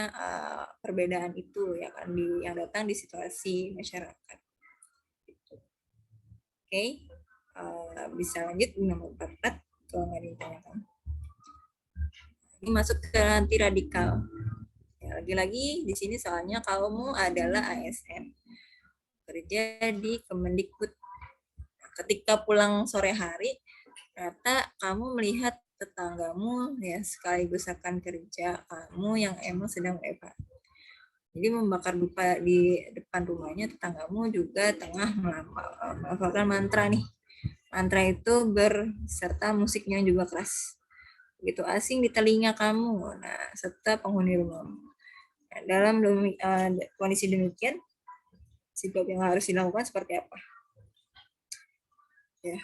perbedaan itu ya kan yang datang di situasi masyarakat. Gitu. Oke, bisa lanjut nomor 4 kalau nggak ditanyakan. Ini masuk ke anti radikal. Ya, lagi-lagi di sini soalnya kamu adalah ASN kerja di Kemendikbud. Ketika pulang sore hari, ternyata kamu melihat tetanggamu ya sekaligus akan kerja kamu yang emang sedang WFH. Jadi membakar dupa di depan rumahnya tetanggamu juga tengah melafalkan mantra nih. Mantra itu berserta musiknya juga keras. Begitu asing di telinga kamu. Nah, serta penghuni rumahmu. Nah, dalam kondisi demikian, sikap yang harus dilakukan seperti apa? Ya,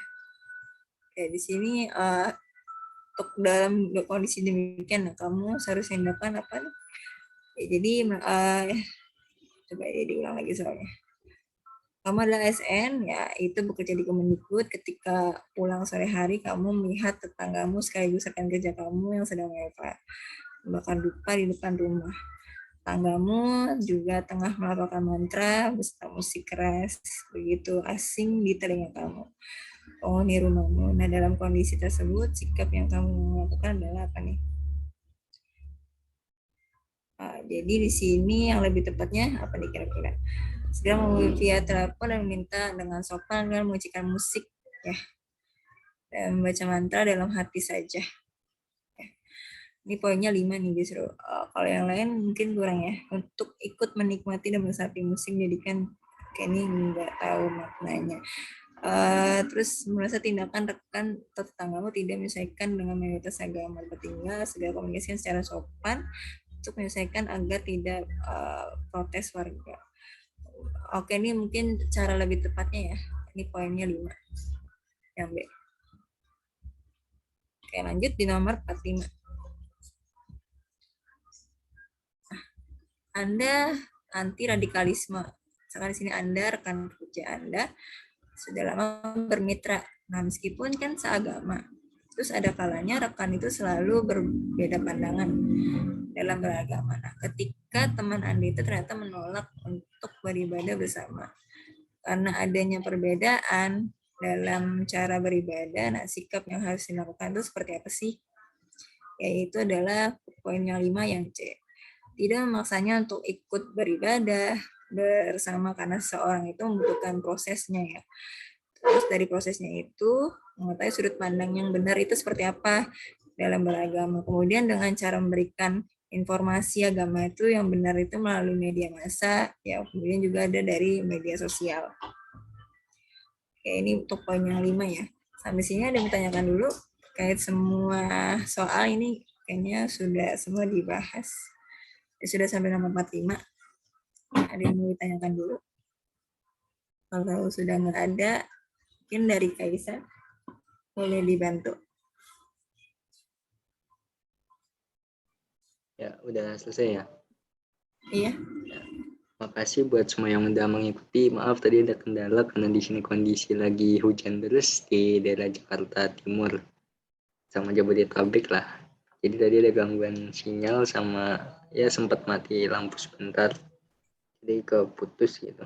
kayak di sini untuk dalam kondisi demikian, kamu seharusnya melakukan apa? Ya, jadi coba diulang lagi soalnya. Kamu adalah ASN, ya itu bekerja di Kemendikbud. Ketika pulang sore hari, kamu melihat tetanggamu sekaligus rekan kerja kamu yang sedang membakar dupa di depan rumah. Tetanggamu juga tengah melafalkan mantra beserta musik keras, begitu asing di telinga kamu. Penghuni rumahmu. Nah, dalam kondisi tersebut, sikap yang kamu lakukan adalah apa nih? Jadi di sini yang lebih tepatnya apa nih kira-kira? Segera menghubungi via telepon dan meminta dengan sopan dengan mengecilkan musik ya dan membaca mantra dalam hati saja. Ya. Ini poinnya 5 nih justru. Kalau yang lain mungkin kurang ya. Untuk ikut menikmati dan meresapi musik jadikan kayak ini nggak tahu maknanya. Terus merasa tindakan rekan atau tetanggamu tidak menyesuaikan dengan mayoritas agama tinggal, segera komunikasikan secara sopan untuk menyelesaikan agar tidak protes warga. Oke, ini mungkin cara lebih tepatnya ya. Ini poinnya 5. Yang B. Oke, lanjut di nomor 45. Anda anti radikalisme. Misalkan di sini Anda, rekan kerja Anda, sudah lama bermitra. Nah, meskipun kan seagama, terus ada kalanya rekan itu selalu berbeda pandangan dalam beragama. Nah, ketika teman Anda itu ternyata menolak untuk beribadah bersama karena adanya perbedaan dalam cara beribadah, nah sikap yang harus dilakukan itu seperti apa sih? Yaitu adalah poin yang 5 yang C. Tidak memaksanya untuk ikut beribadah bersama karena seorang itu membutuhkan prosesnya ya. Terus dari prosesnya itu mengetahui sudut pandang yang benar itu seperti apa dalam beragama. Kemudian dengan cara memberikan informasi agama itu yang benar itu melalui media massa, ya kemudian juga ada dari media sosial. Oke, ini untuk poin yang 5 ya. Sampai sini ada yang ditanyakan dulu terkait semua soal ini kayaknya sudah semua dibahas. Sudah sampai nomor 45. Ada yang mau ditanyakan dulu? Kalau sudah nggak ada, mungkin dari Kaisa boleh dibantu. Ya, udah selesai ya. Iya. Makasih buat semua yang udah mengikuti. Maaf tadi ada kendala karena di sini kondisi lagi hujan deras di daerah Jakarta Timur sama Jabodetabek lah. Jadi tadi ada gangguan sinyal sama ya sempat mati lampu sebentar. Jadi keputus gitu.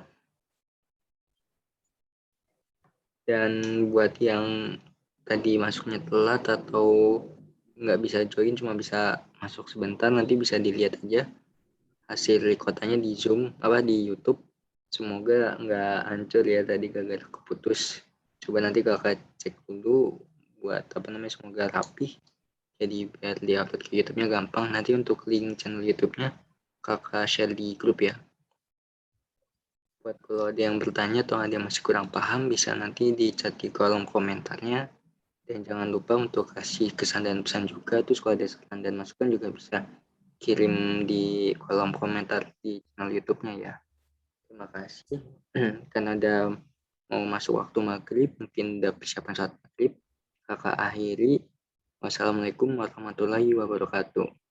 Dan buat yang tadi masuknya telat atau nggak bisa join cuma bisa masuk sebentar, nanti bisa dilihat aja hasil rekordannya di Zoom di YouTube. Semoga nggak hancur ya tadi gagal keputus. Coba nanti kakak cek dulu buat semoga rapi. Jadi biar di-upload ke YouTube-nya gampang. Nanti untuk link channel YouTube-nya kakak share di grup ya. Buat kalau ada yang bertanya atau ada yang masih kurang paham, bisa nanti di chat di kolom komentarnya. Dan jangan lupa untuk kasih kesan dan pesan juga. Terus kalau ada saran dan masukan juga bisa kirim di kolom komentar di channel YouTube-nya ya. Terima kasih. Karena ada mau masuk waktu maghrib, mungkin udah persiapan saat maghrib. Kakak akhiri. Wassalamualaikum warahmatullahi wabarakatuh.